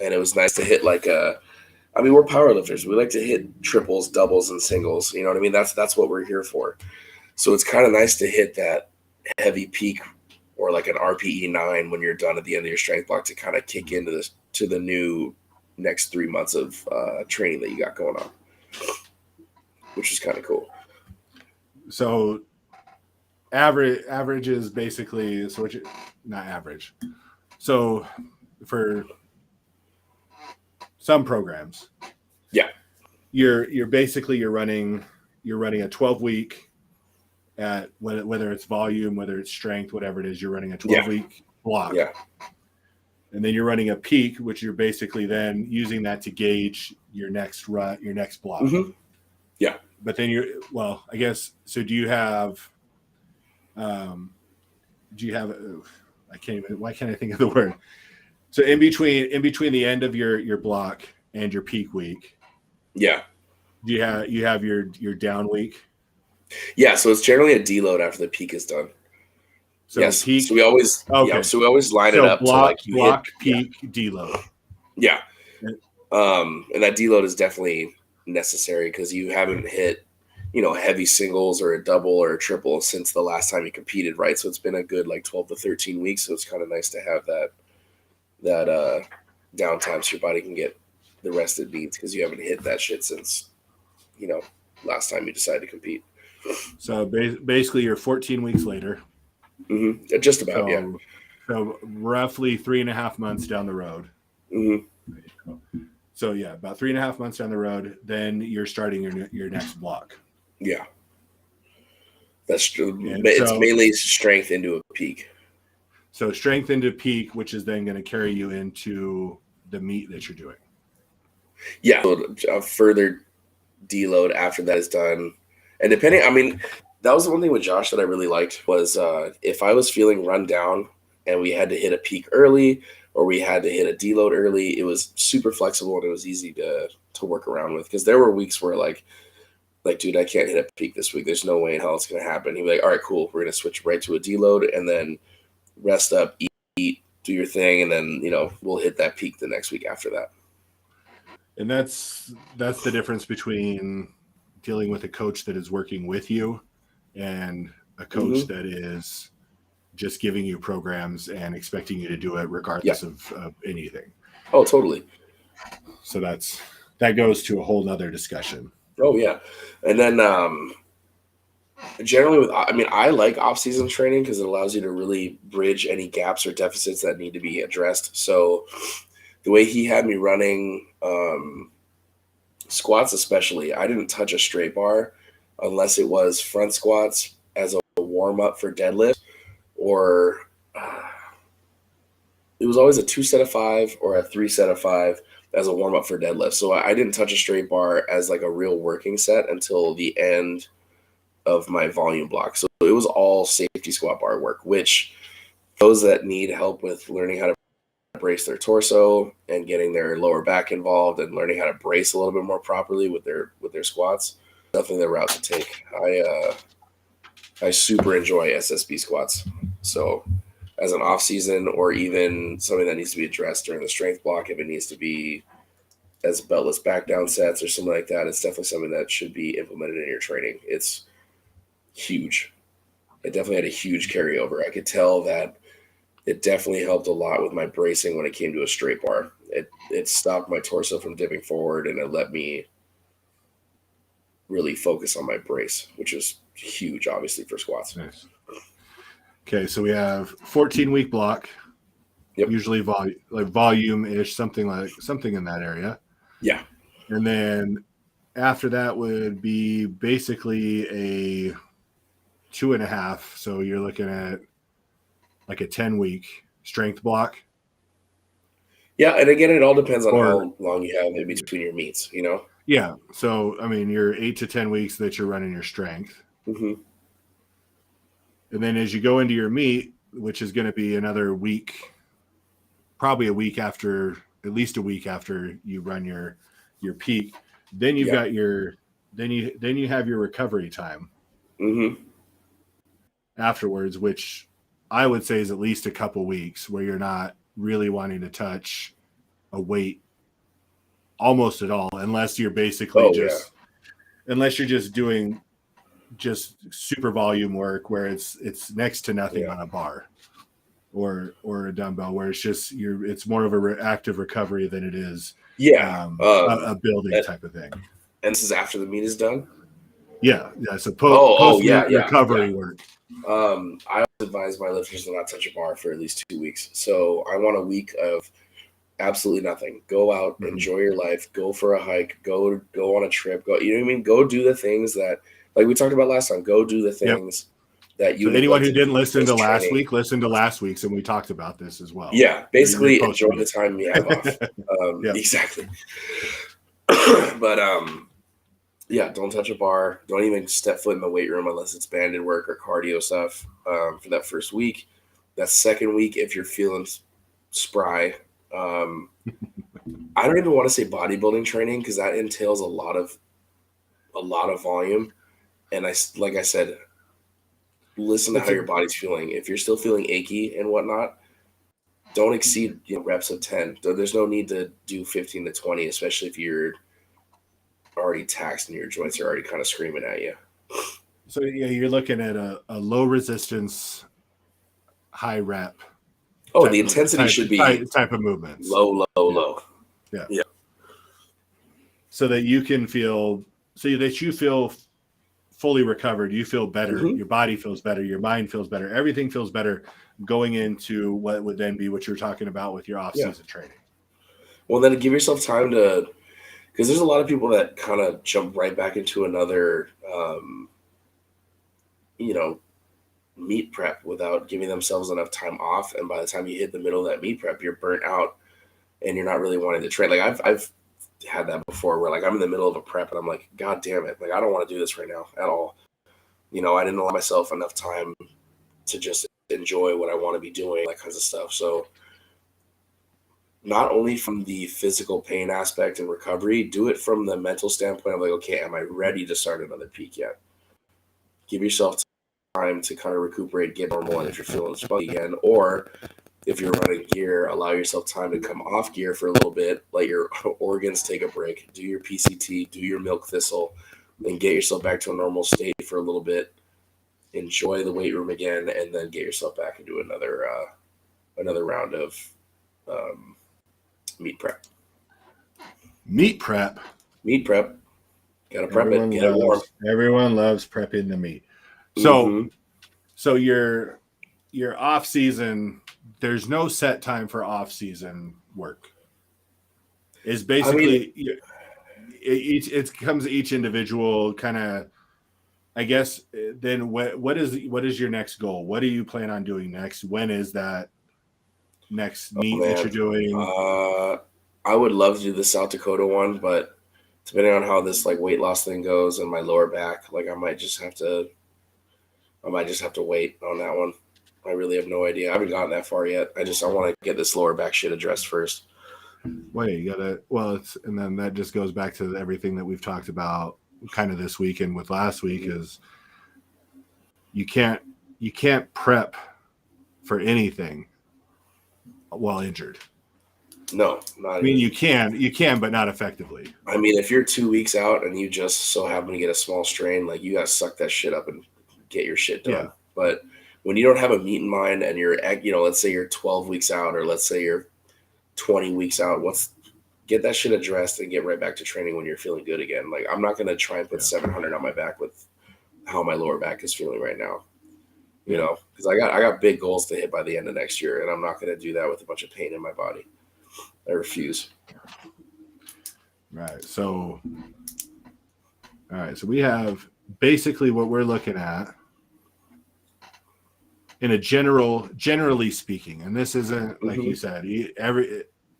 And it was nice to hit we're powerlifters. We like to hit triples, doubles, and singles. You know what I mean? That's what we're here for. So it's kind of nice to hit that heavy peak or an RPE 9 when you're done at the end of your strength block to kind of kick into the new next 3 months of training that you got going on, which is kind of cool. So average is basically not average. So for some programs, you're basically running a 12-week at whether it's volume, whether it's strength, whatever it is, you're running a 12-week block. And then you're running a peak, which you're basically then using that to gauge your next block. Mm-hmm. But then I guess, so do you have, why can't I think of the word? So in between the end of your block and your peak week. Yeah. Do you have your down week? Yeah, so it's generally a deload after the peak is done. So Yes. peak. So we always Okay. so we always line it So up to like you block, hit peak, deload. Yeah. And that deload is definitely necessary because you haven't hit, heavy singles or a double or a triple since the last time you competed, right? So it's been a good like 12 to 13 weeks. So it's kind of nice to have that downtime so your body can get the rest it needs because you haven't hit that shit since, last time you decided to compete. So basically, you're 14 weeks later. Mm-hmm. Just about, so, yeah. So roughly 3.5 months down the road. Mm-hmm. So yeah, about 3.5 months down the road, then you're starting your next block. Yeah, that's true. It's mainly strength into a peak. So strength into peak, which is then going to carry you into the meet that you're doing. Yeah, so a further deload after that is done, and that was the one thing with Josh that I really liked was if I was feeling run down and we had to hit a peak early or we had to hit a deload early, it was super flexible and it was easy to work around with because there were weeks where like dude, I can't hit a peak this week. There's no way in hell it's gonna happen. He'd be like, all right, cool, we're gonna switch right to a deload and then rest up, eat, do your thing, and then we'll hit that peak the next week after that. And that's the difference between dealing with a coach that is working with you and a coach that is just giving you programs and expecting you to do it regardless of anything. Oh, totally. So that goes to a whole nother discussion. Oh yeah. And then generally I like off-season training because it allows you to really bridge any gaps or deficits that need to be addressed. So the way he had me running squats especially, I didn't touch a straight bar unless it was front squats as a warm-up for deadlift, or it was always a 2 set of 5 or a 3 set of 5 as a warm-up for deadlift. So I didn't touch a straight bar as like a real working set until the end of my volume block. So it was all safety squat bar work, which those that need help with learning how to brace their torso and getting their lower back involved and learning how to brace a little bit more properly with their squats, definitely the route to take. I super enjoy SSB squats. So as an off season or even something that needs to be addressed during the strength block, if it needs to be as beltless back down sets or something like that, it's definitely something that should be implemented in your training. It's huge. It definitely had a huge carryover. I could tell that it definitely helped a lot with my bracing when it came to a straight bar. It stopped my torso from dipping forward and it let me really focus on my brace, which is huge, obviously, for squats. Nice. Okay, so we have 14-week block. Yep. Usually volume-ish, something in that area. Yeah. And then after that would be basically a 2.5. So you're looking at like a 10-week strength block. Yeah, and again, it all depends on how long you have in between your meets, Yeah, so you're 8 to 10 weeks that you're running your strength. Mm-hmm. And then as you go into your meet, which is going to be another week, probably at least a week after you run your peak, then you've got then you have your recovery time afterwards, which I would say is at least a couple weeks where you're not really wanting to touch a weight almost at all, unless you're basically unless you're just doing just super volume work where it's next to nothing on a bar or a dumbbell, where it's just it's more of a active recovery than it is a building type of thing. And this is after the meet is done? Yeah. So post recovery work. I always advise my lifters to not touch a bar for at least 2 weeks. So I want a week of absolutely nothing. Go out, enjoy your life, go for a hike, go on a trip, go, you know what I mean? Go do the things that, like we talked about last time, go do the things that you. So anyone who didn't listen to last week, listen to last week's, and we talked about this as well. Yeah, basically enjoy the time you have off. Exactly. But yeah, don't touch a bar. Don't even step foot in the weight room unless it's banded work or cardio stuff for that first week. That second week, if you're feeling spry, I don't even want to say bodybuilding training because that entails a lot of volume. And like I said, listen to how your body's feeling. If you're still feeling achy and whatnot, don't exceed reps of 10. There's no need to do 15 to 20, especially if you're already taxed and your joints are already kind of screaming at you. So yeah, you're looking at a low resistance, high rep. Oh, the intensity should be type of movements. Low. Yeah. So that you can feel, so that you feel fully recovered. You feel better. Mm-hmm. Your body feels better. Your mind feels better. Everything feels better going into what would then be what you're talking about with your off-season training. Well, then give yourself time to, because there's a lot of people that kind of jump right back into another, meet prep without giving themselves enough time off. And by the time you hit the middle of that meet prep, you're burnt out and you're not really wanting to train. Like I've had that before where like I'm in the middle of a prep and I'm like, God damn it. Like, I don't want to do this right now at all. I didn't allow myself enough time to just enjoy what I want to be doing, that kinds of stuff. So not only from the physical pain aspect and recovery, do it from the mental standpoint of like, okay, am I ready to start another peak yet? Give yourself time to kind of recuperate, get normal, and if you're feeling spunky again, or if you're running gear, allow yourself time to come off gear for a little bit, let your organs take a break, do your PCT, do your milk thistle, and get yourself back to a normal state for a little bit. Enjoy the weight room again, and then get yourself back into another round of meat prep. Meat prep. Gotta prep it. Get it warm. Everyone loves prepping the meat. So, so your off season, there's no set time for off season work. It's basically it comes each individual kind of. I guess then what is your next goal? What do you plan on doing next? When is that next meet that you're doing? I would love to do the South Dakota one, but depending on how this like weight loss thing goes and my lower back, like I might just have to wait on that one. I really have no idea. I haven't gotten that far yet. I want to get this lower back shit addressed first. Well, you gotta. Well, and then that just goes back to everything that we've talked about kind of this week and with last week is you can't prep for anything while injured. No, not. I mean, you can, but not effectively. I mean, if you're 2 weeks out and you just so happen to get a small strain, like you got to suck that shit up and get your shit done. Yeah. But when you don't have a meet in mind and you're at, let's say you're 12 weeks out or let's say you're 20 weeks out, get that shit addressed and get right back to training when you're feeling good again. Like I'm not going to try and put 700 on my back with how my lower back is feeling right now, because I got big goals to hit by the end of next year. And I'm not going to do that with a bunch of pain in my body. I refuse. Right. So, all right. So we have basically what we're looking at in a generally speaking, and this isn't like you said,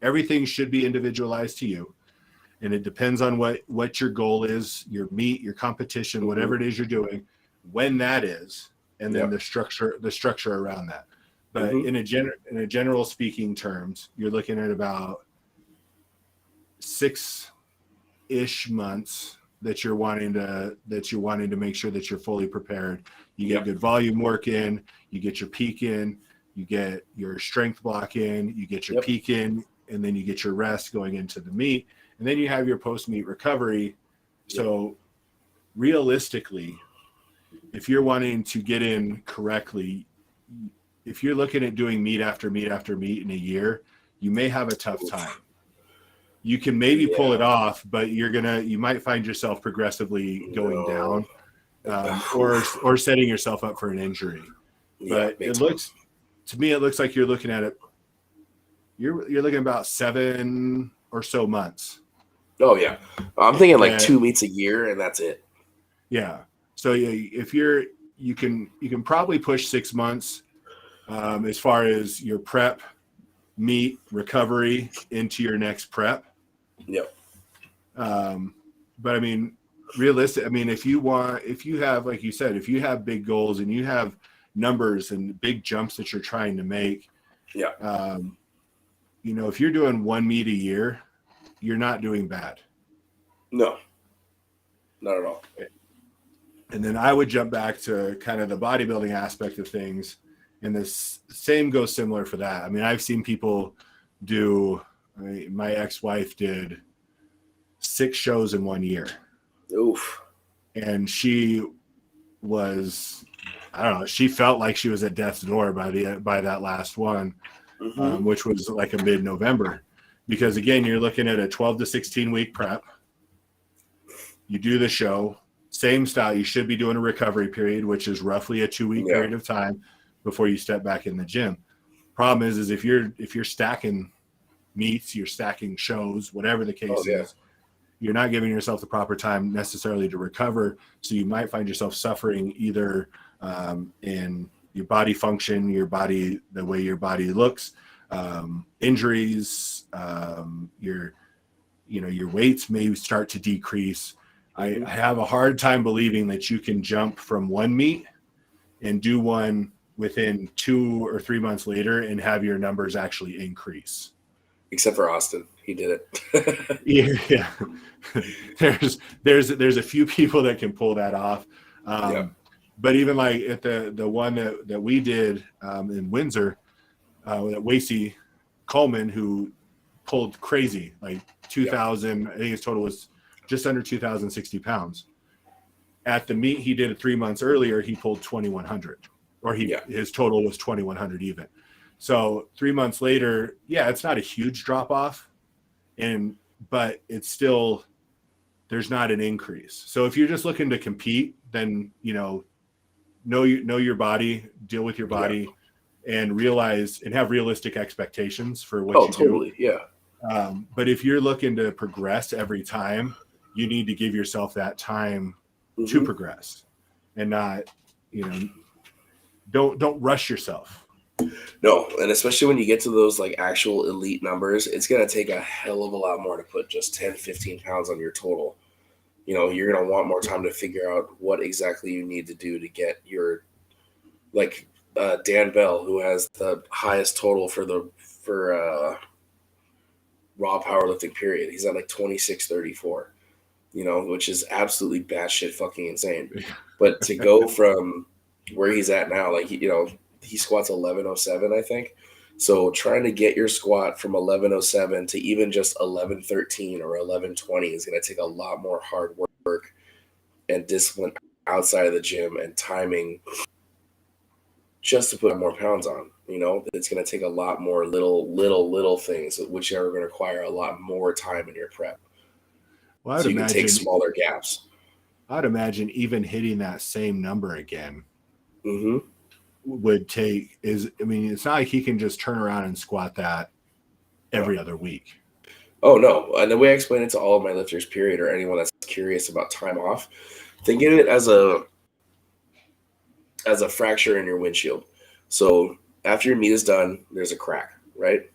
everything should be individualized to you. And it depends on what your goal is, your meet, your competition, whatever it is you're doing, when that is, and then the structure around that. But in a general speaking terms, you're looking at about 6-ish months that you're wanting to make sure that you're fully prepared. You get good volume work in, you get your peak in, you get your strength block in, you get your peak in, and then you get your rest going into the meet, and then you have your post-meet recovery. So realistically, if you're wanting to get in correctly, if you're looking at doing meet after meet after meet in a year, you may have a tough time. You can maybe pull it off, but you might find yourself progressively going down, or setting yourself up for an injury. But it looks like you're looking at it. You're looking about 7 or so months. Oh yeah, I'm thinking like 2 meets a year, and that's it. Yeah. So if you can probably push 6 months as far as your prep, meet, recovery into your next prep. Yep. But I mean, realistic. I mean, if you have, like you said, if you have big goals and you have numbers and big jumps that you're trying to make, if you're doing 1 meet a year, you're not doing bad. No, not at all. And then I would jump back to kind of the bodybuilding aspect of things. And this same goes similar for that. I mean, I've seen people do, my ex-wife did 6 shows in 1 year. Oof. And she was, I don't know, she felt like she was at death's door by that last one, which was like a mid-November. Because again, you're looking at a 12 to 16 week prep. You do the show, same style. You should be doing a recovery period, which is roughly a 2 week period of time before you step back in the gym. Problem is if you're stacking meets, you're stacking shows, whatever the case is, you're not giving yourself the proper time necessarily to recover. So you might find yourself suffering either in your body function, the way your body looks, injuries, your weights may start to decrease. I have a hard time believing that you can jump from one meet and do one within 2 or 3 months later and have your numbers actually increase. Except for Austin, he did it. Yeah. There's a few people that can pull that off. But even like at the one that we did in Windsor, that Wasey Coleman, who pulled crazy, like 2,000, I think his total was just under 2,060 pounds. At the meet he did it 3 months earlier, he pulled 2,100, or his total was 2,100 even. So 3 months later, it's not a huge drop off, but it's still, there's not an increase. So if you're just looking to compete, then know your body, deal with your body, and realize and have realistic expectations for what you do. But if you're looking to progress every time, you need to give yourself that time to progress, and not, don't rush yourself. No, and especially when you get to those like actual elite numbers, it's going to take a hell of a lot more to put just 10, 15 pounds on your total. You're going to want more time to figure out what exactly you need to do to get your, like Dan Bell, who has the highest total for raw powerlifting period. He's at like 2634, which is absolutely batshit fucking insane. But to go from where he's at now, like, he squats 1107, I think. So trying to get your squat from 1107 to even just 1113 or 1120 is going to take a lot more hard work and discipline outside of the gym and timing just to put more pounds on. It's going to take a lot more little things, which are going to require a lot more time in your prep. Well, so you can take smaller gaps. I'd imagine even hitting that same number again would take it's not like he can just turn around and squat that every other week. Oh no. And the way I explain it to all of my lifters, period, or anyone that's curious about time off, think of it as a fracture in your windshield. So after your meet is done, there's a crack, right?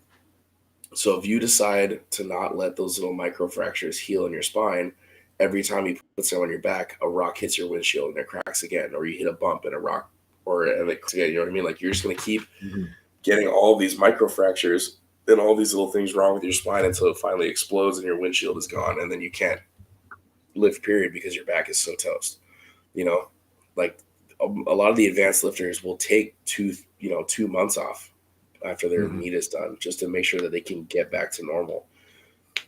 So if you decide to not let those little micro fractures heal in your spine, every time you put something on your back, a rock hits your windshield and it cracks again, or you hit a bump and a rock, or it cracks again. You know what I mean? Like, you're just going to keep getting all these micro fractures and all these little things wrong with your spine until it finally explodes and your windshield is gone, and then you can't lift, period, because your back is so toast. Like a lot of the advanced lifters will take 2 months off after their meet is done just to make sure that they can get back to normal.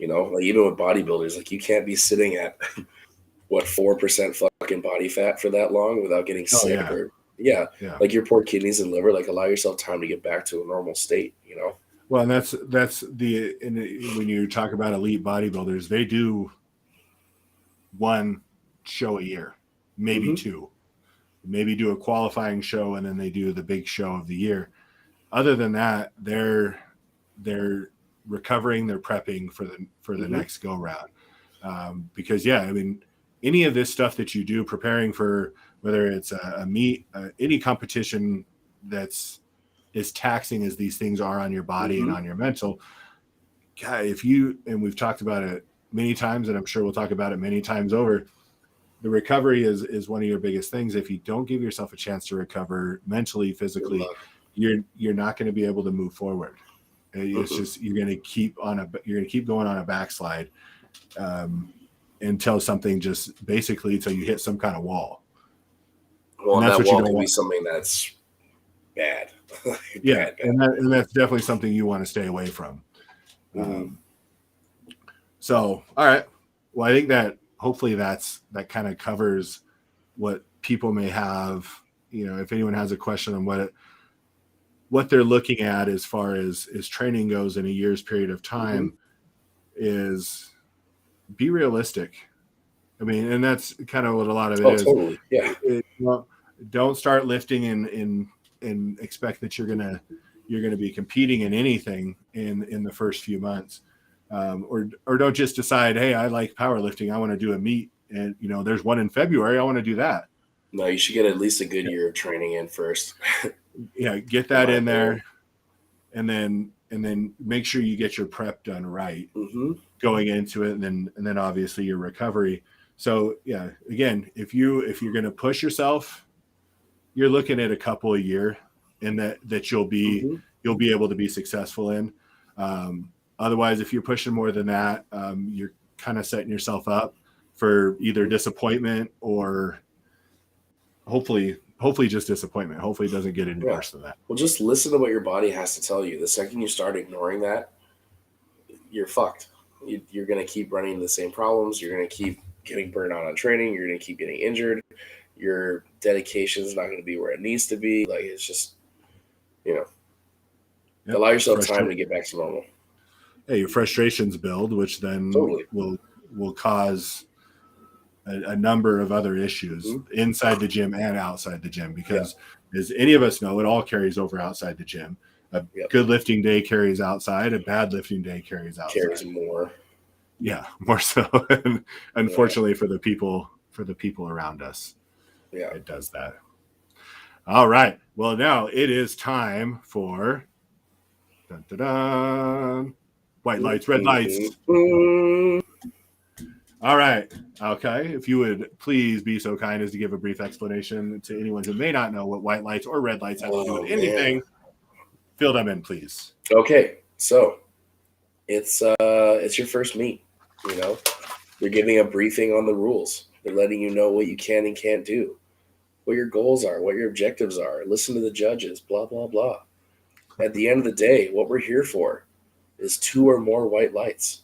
Like even with bodybuilders, like you can't be sitting at 4% fucking body fat for that long without getting sick. Like your poor kidneys and liver. Like, allow yourself time to get back to a normal state. Well, and that's when you talk about elite bodybuilders, they do one show a year, maybe two, maybe do a qualifying show, and then they do the big show of the year. Other than that, they're recovering, they're prepping for the next go round. Because any of this stuff that you do, preparing for whether it's a meet, any competition that's as taxing as these things are on your body and on your mental, God, and we've talked about it many times, and I'm sure we'll talk about it many times over, the recovery is one of your biggest things. If you don't give yourself a chance to recover mentally, physically, you're not going to be able to move forward. It's just, you're going to keep going on a backslide until something until you hit some kind of wall. Well, and that's that what you wall don't can be want. something that's bad. Yeah, bad. and that's definitely something you want to stay away from. Mhm. So, all right. Well, I think that hopefully that kind of covers what people may have. You know, if anyone has a question on what they're looking at as far as training goes in a year's period of time, is be realistic. I mean, and that's kind of what a lot of it Oh, is. totally. Yeah. Well, don't start lifting and expect that you're gonna be competing in anything in the first few months, or don't just decide, hey, I like powerlifting, I want to do a meet, and there's one in February, I want to do that. No, you should get at least a good year of training in first. Yeah, get In that my in there, opinion. and then make sure you get your prep done right Mm-hmm. going into it, and then obviously your recovery. So yeah, again, if you're going to push yourself, you're looking at a couple a year, and that you'll be able to be successful in. Otherwise, if you're pushing more than that, you're kind of setting yourself up for either disappointment or hopefully just disappointment. Hopefully it doesn't get any worse than that. Well, just listen to what your body has to tell you. The second you start ignoring that, you're fucked. You're going to keep running into the same problems. You're going to keep getting burned out on training. You're going to keep getting injured. Your dedication is not going to be where it needs to be. Like, it's just, allow yourself time to get back to normal. Hey, your frustrations build, which then Totally. will cause a number of other issues inside the gym and outside the gym, because as any of us know, it all carries over outside the gym. A good lifting day carries outside, a bad lifting day carries outside. Carries more. Yeah, more so. And unfortunately for the people around us, it does that. All right. Well, now it is time for dun, dun, dun, white lights, red lights. All right. Okay. If you would please be so kind as to give a brief explanation to anyone who may not know what white lights or red lights have to do with anything, fill them in, please. Okay. So it's your first meet. They're giving a briefing on the rules. They're letting you know what you can and can't do, what your goals are, what your objectives are. Listen to the judges, blah, blah, blah. At the end of the day, what we're here for is 2 or more white lights.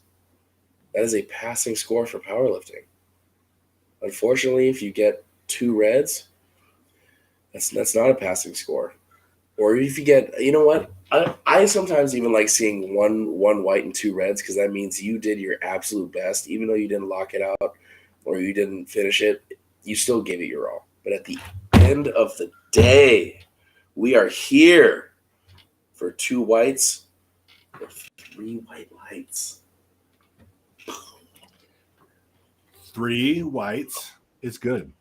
That is a passing score for powerlifting. Unfortunately, if you get 2 reds, that's not a passing score. Or if you get, you know what? I sometimes even like seeing one white and 2 reds, because that means you did your absolute best. Even though you didn't lock it out or you didn't finish it, you still gave it your all. But at the end of the day, we are here for 2 whites or 3 white lights. 3 whites is good.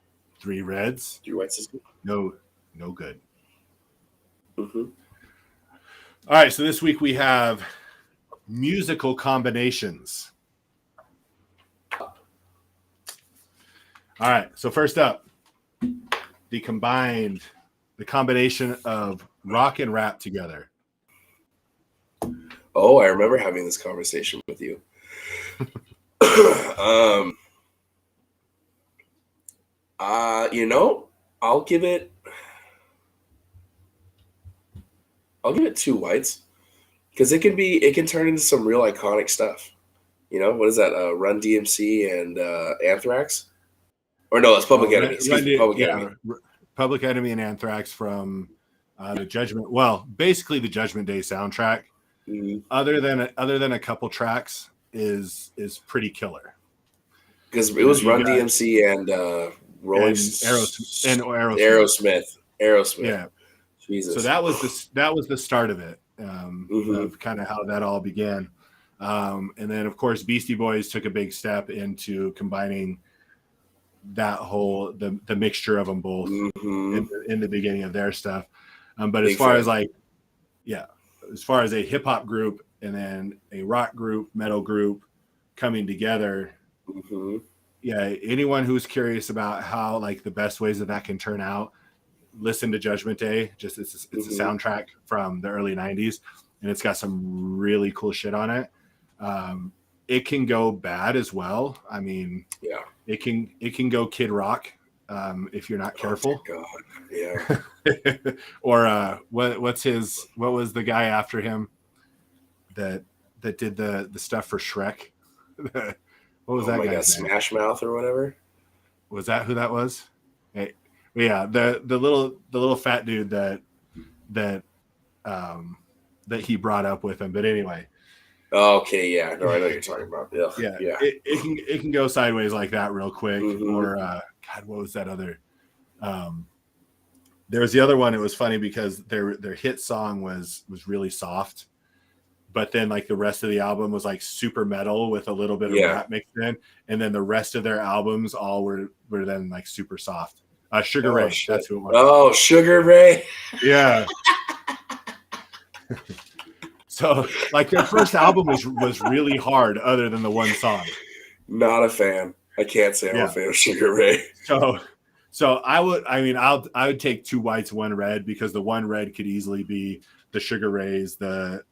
3 reds. 3 whites is good. No good. Mm-hmm. All right. So this week we have musical combinations. All right. So first up, the combination of rock and rap together. Oh, I remember having this conversation with you. I'll give it 2 whites, because it can turn into some real iconic stuff. What is that? Run DMC and Anthrax, or no, it's Public Enemy. Excuse me, Public Enemy. Public Enemy and Anthrax from the Judgment. Well, basically the Judgment Day soundtrack. Mm-hmm. Other than a couple tracks is pretty killer. Because it was Run DMC and Aerosmith. Yeah. Jesus. So that was the start of it, of kind of how that all began. And then of course Beastie Boys took a big step into combining that whole the mixture of them both in the beginning of their stuff. But as far as a hip hop group and then a rock group, metal group coming together, anyone who's curious about how like the best ways that can turn out, listen to Judgment Day. It's a soundtrack from the early 90s, and it's got some really cool shit on it. It can go bad as well. I mean, it can go Kid Rock if you're not careful. Oh, God. Yeah. Or what was the guy after him that did the stuff for Shrek? What was that guy's name? Smash Mouth or whatever. Was that who that was? Hey, yeah, the little fat dude that he brought up with him. But anyway. Okay, yeah, no, I know what you're talking about. Yeah, yeah. It can go sideways like that real quick. Mm-hmm. Or God, what was that other? There was the other one. It was funny because their hit song was really soft, but then like the rest of the album was like super metal with a little bit of rap mixed in, and then the rest of their albums all were then like super soft. Sugar Ray, shit. that's who it was. Oh, Sugar Ray. Yeah. So like their first album was really hard, other than the one song. Not a fan. I can't say I'm a fan of Sugar Ray. So I would take 2 whites, 1 red, because the 1 red could easily be the Sugar Rays, the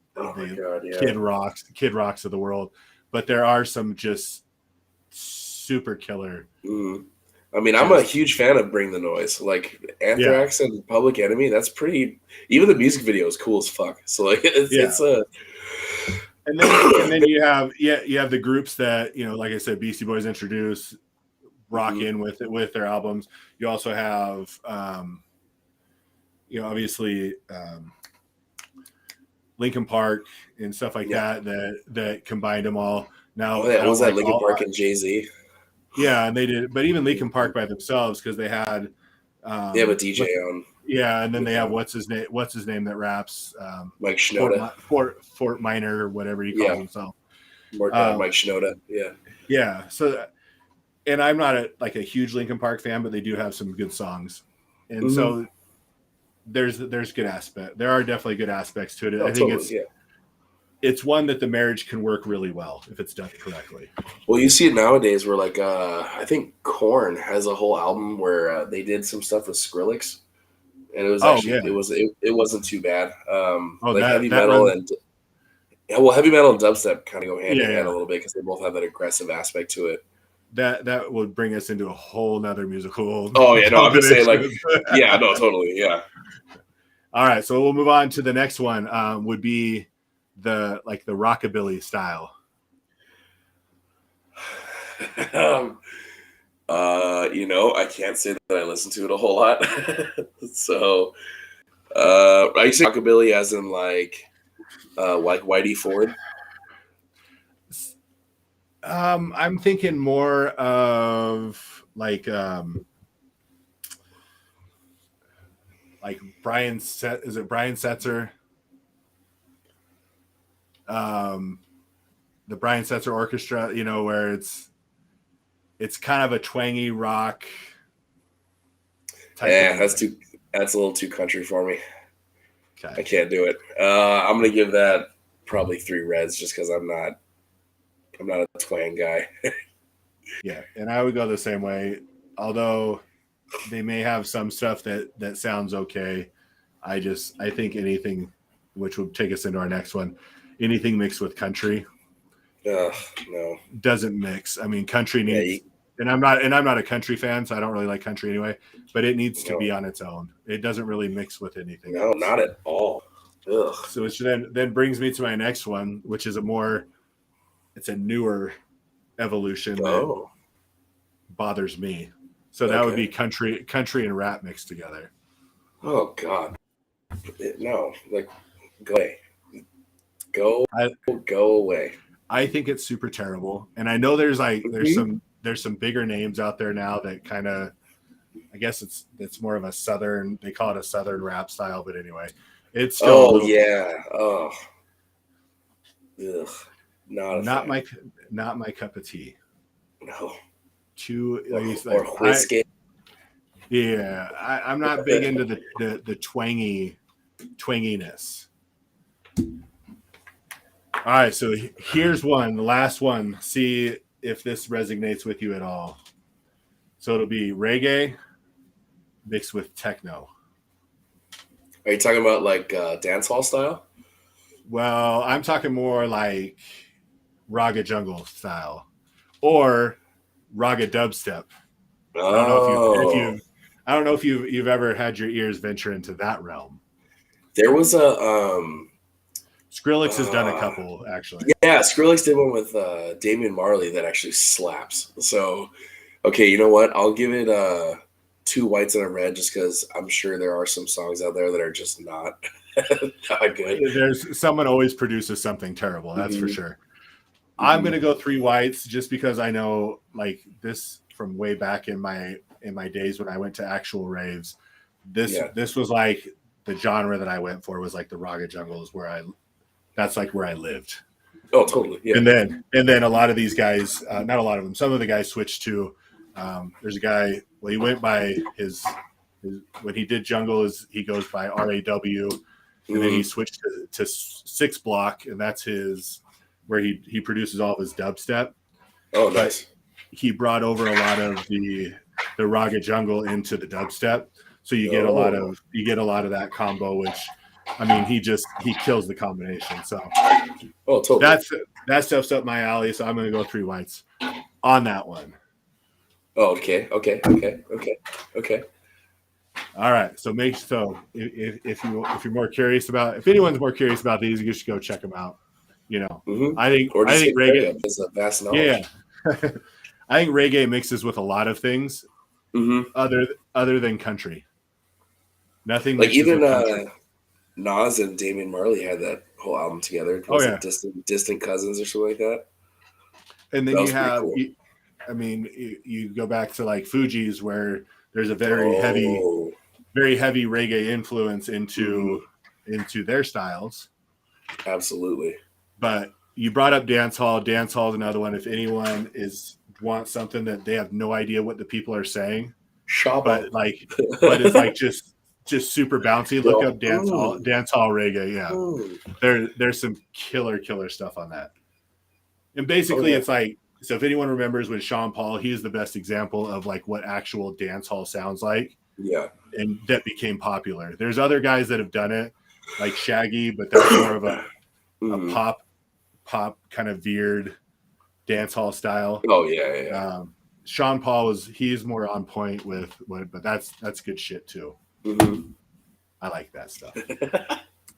Kid Rocks of the world. But there are some just super killer. I mean, I'm a huge fan of Bring the Noise. Like Anthrax and Public Enemy, that's pretty. Even the music video is cool as fuck. So like, it's a. And then you have the groups that, you know, like I said, Beastie Boys introduce, rock in with their albums. You also have, obviously Linkin Park and stuff like that combined them all. Now, was that Linkin Park and Jay-Z? Yeah, and they did, but even Linkin Park by themselves, because they had they have a DJ on. Yeah, and then they have what's his name that raps, Mike Shinoda, Fort Minor, or whatever he calls himself. Mike Shinoda, yeah. So, and I'm not a huge Linkin Park fan, but they do have some good songs, and so there's good aspect. There are definitely good aspects to it. I think it's one that the marriage can work really well if it's done correctly. Well, you see it nowadays where like I think Korn has a whole album where they did some stuff with Skrillex, and it was it wasn't too bad. Heavy metal and dubstep kind of go hand in hand a little bit because they both have that aggressive aspect to it. That would bring us into a whole nother musical. Oh yeah, no, I'm just saying like totally. All right, so we'll move on to the next one. Would be the rockabilly style. I can't say that I listen to it a whole lot. So I say rockabilly as in like Whitey Ford. I'm thinking more of like Brian is it Brian Setzer? The Brian Setzer Orchestra, where it's kind of a twangy rock type. That's a little too country for me. Okay. I can't do it. I'm gonna give that probably 3 reds just because I'm not a twang guy. Yeah, and I would go the same way. Although they may have some stuff that sounds okay. I think anything, which will take us into our next one, anything mixed with country, no, doesn't mix. I mean, country needs, and I'm not a country fan, so I don't really like country anyway. But it needs to be on its own. It doesn't really mix with anything. No, else. Not at all. Ugh. So which then brings me to my next one, which is it's a newer evolution that bothers me. So that would be country and rap mixed together. Oh God, no! Like, go away, go away. I think it's super terrible, and I know there's some bigger names out there now that kind of, I guess it's more of a southern. They call it a southern rap style, but anyway, it's still Ugh. Not my cup of tea. No. Or whiskey. I'm not big into the twanginess. All right, so here's one, the last one. See if this resonates with you at all. So it'll be reggae mixed with techno. Are you talking about like dance hall style? Well, I'm talking more like Raga Jungle style or Raga dubstep. Oh, I don't know if you've ever had your ears venture into that realm. there was a Skrillex has done a couple actually. yeah, Skrillex did one with Damian Marley that actually slaps. So, okay, you know what? I'll give it 2 whites and a red just because I'm sure there are some songs out there that are just not not good. There's someone always produces something terrible. That's for Mhm. sure. I'm gonna go 3 whites just because I know like this from way back in my days when I went to actual raves. This was like the genre that I went for was like the raga jungle is that's like where I lived. Oh, totally. Yeah. And then a lot of these guys, not a lot of them, some of the guys switched to. There's a guy. Well, he went by his when he did jungle he goes by RAW, and then he switched to 6 Block, and that's his where he produces all of his dubstep. Oh, nice. But he brought over a lot of the raga jungle into the dubstep, so you get a lot of that combo, which I mean he kills the combination. So totally. that stuff's up my alley. So I'm gonna go 3 whites on that one. Oh, okay. All right. So if you're more curious if anyone's more curious about these, you should go check them out. You know, I think reggae is a vast knowledge. Yeah. I think reggae mixes with a lot of things other than country. Nothing like even with Nas and Damian Marley had that whole album together. Was it distant cousins or something like that? And then you have cool. I mean, you go back to like Fuji's where there's a very heavy reggae influence into their styles. Absolutely. But you brought up dance hall. Dance hall is another one. If anyone wants something that they have no idea what the people are saying, but it's like just super bouncy. Look up dance hall reggae. Yeah, there's some killer stuff on that. And basically, it's like, so if anyone remembers when Sean Paul, he's the best example of like what actual dance hall sounds like. Yeah, and that became popular. There's other guys that have done it, like Shaggy, but that's more of a pop kind of veered dance hall style. Oh yeah. Sean Paul he's more on point with what, but that's good shit too. I like that stuff.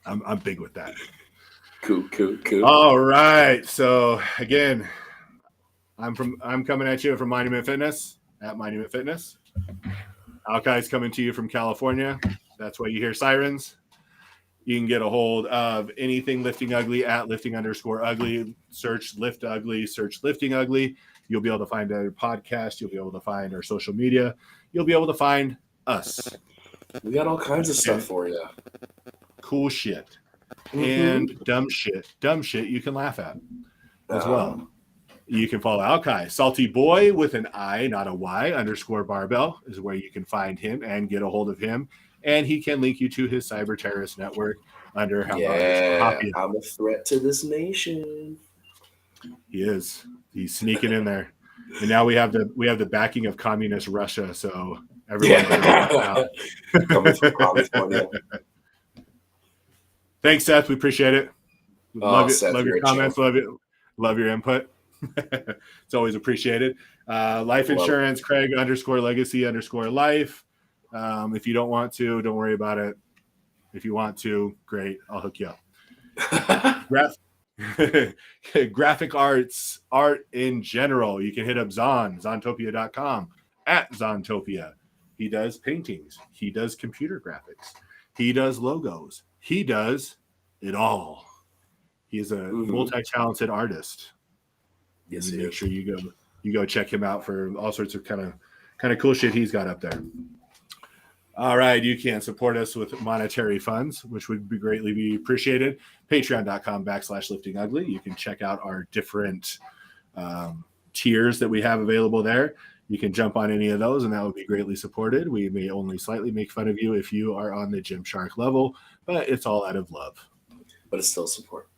I'm big with that. Cool. All right. So again, I'm coming at you from Monument Fitness at Monument Fitness. Alkai's coming to you from California. That's why you hear sirens. You can get a hold of anything Lifting Ugly at lifting_ugly. Search Lift Ugly, search Lifting Ugly. You'll be able to find our podcast. You'll be able to find our social media. You'll be able to find us. We got all kinds of stuff for you. Cool shit. And dumb shit you can laugh at as well. You can follow Alkai. Salty Boy with an I, not a Y, _barbell is where you can find him and get a hold of him. And he can link you to his cyber terrorist network under I'm a threat to this nation. He is. He's sneaking in there. And now we have the backing of communist Russia, so everyone better watch out. Coming from California. Thanks, Seth. We appreciate it. Love your comments. Champ. Love your input. It's always appreciated. Life insurance, Craig _legacy_life. If you don't want to, don't worry about it. If you want to, great. I'll hook you up. Graphic arts, art in general. You can hit up zontopia.com at Zontopia. He does paintings. He does computer graphics. He does logos. He does it all. He is a multi-talented artist. Yes, make sure you go check him out for all sorts of kind of cool shit he's got up there. All right, you can support us with monetary funds, which would be greatly appreciated. Patreon.com/liftingugly. You can check out our different tiers that we have available there. You can jump on any of those, and that would be greatly supported. We may only slightly make fun of you if you are on the Gymshark level, but it's all out of love. But it's still support.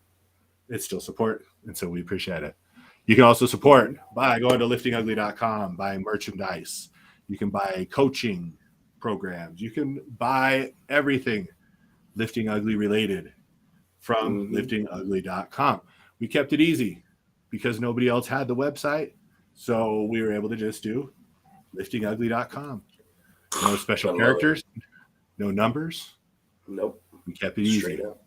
It's still support, and so we appreciate it. You can also support by going to liftingugly.com, buying merchandise. You can buy coaching programs. You can buy everything Lifting Ugly related from liftingugly.com. We kept it easy because nobody else had the website. So we were able to just do liftingugly.com. No special I love characters, no numbers. Nope. We kept it easy. Straight up.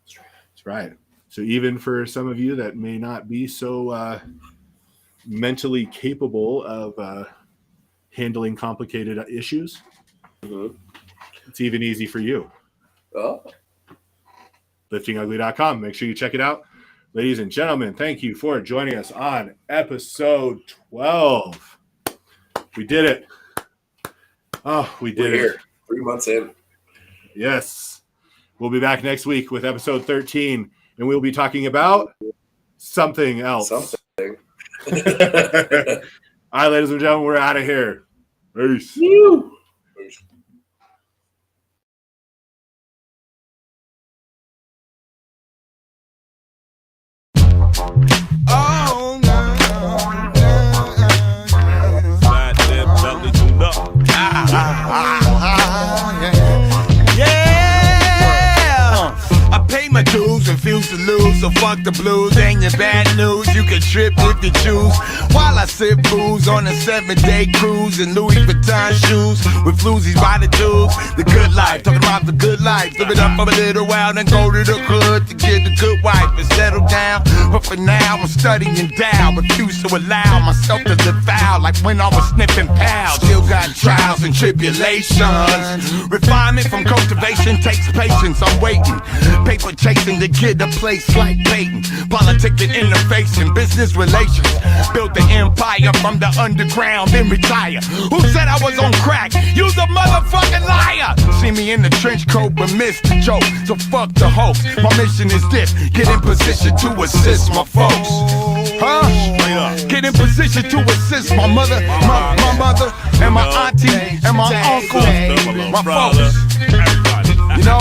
That's right. So even for some of you that may not be so mentally capable of handling complicated issues, it's even easy for you. Oh. Liftingugly.com. Make sure you check it out. Ladies and gentlemen, thank you for joining us on episode 12. We did it. Oh, we did We're here. it. 3 months in. Yes. We'll be back next week with episode 13, and we'll be talking about something else. Something. All right, ladies and gentlemen, we're out of here. Peace. Woo. Oh, no. Flat lip, belly tuned up. Yeah. I pay my dues, refuse to lose, so fuck the blues. Ain't your bad news, you can trip if you choose. While I sip booze on a 7-day cruise in Louis Vuitton shoes with floozies by the Jews. The good life, talking about the good life. Live it up for a little while, then go to the hood to get a good wife and settle down. But for now, I'm studying down, refuse to allow myself to live foul like when I was sniffing pals. Still got trials and tribulations. Refinement from cultivation takes patience. I'm waiting, paper chasing to get a place like Peyton. Politic and interfacing, business relations. Built the empire from the underground, then retire. Who said I was on crack? You's a motherfucking liar. See me in the trench coat but missed the joke, so fuck the hoax. My mission is this, get in position to assist my folks. Huh? Get in position to assist my mother, my mother, and my auntie, and my uncle, my folks. You know?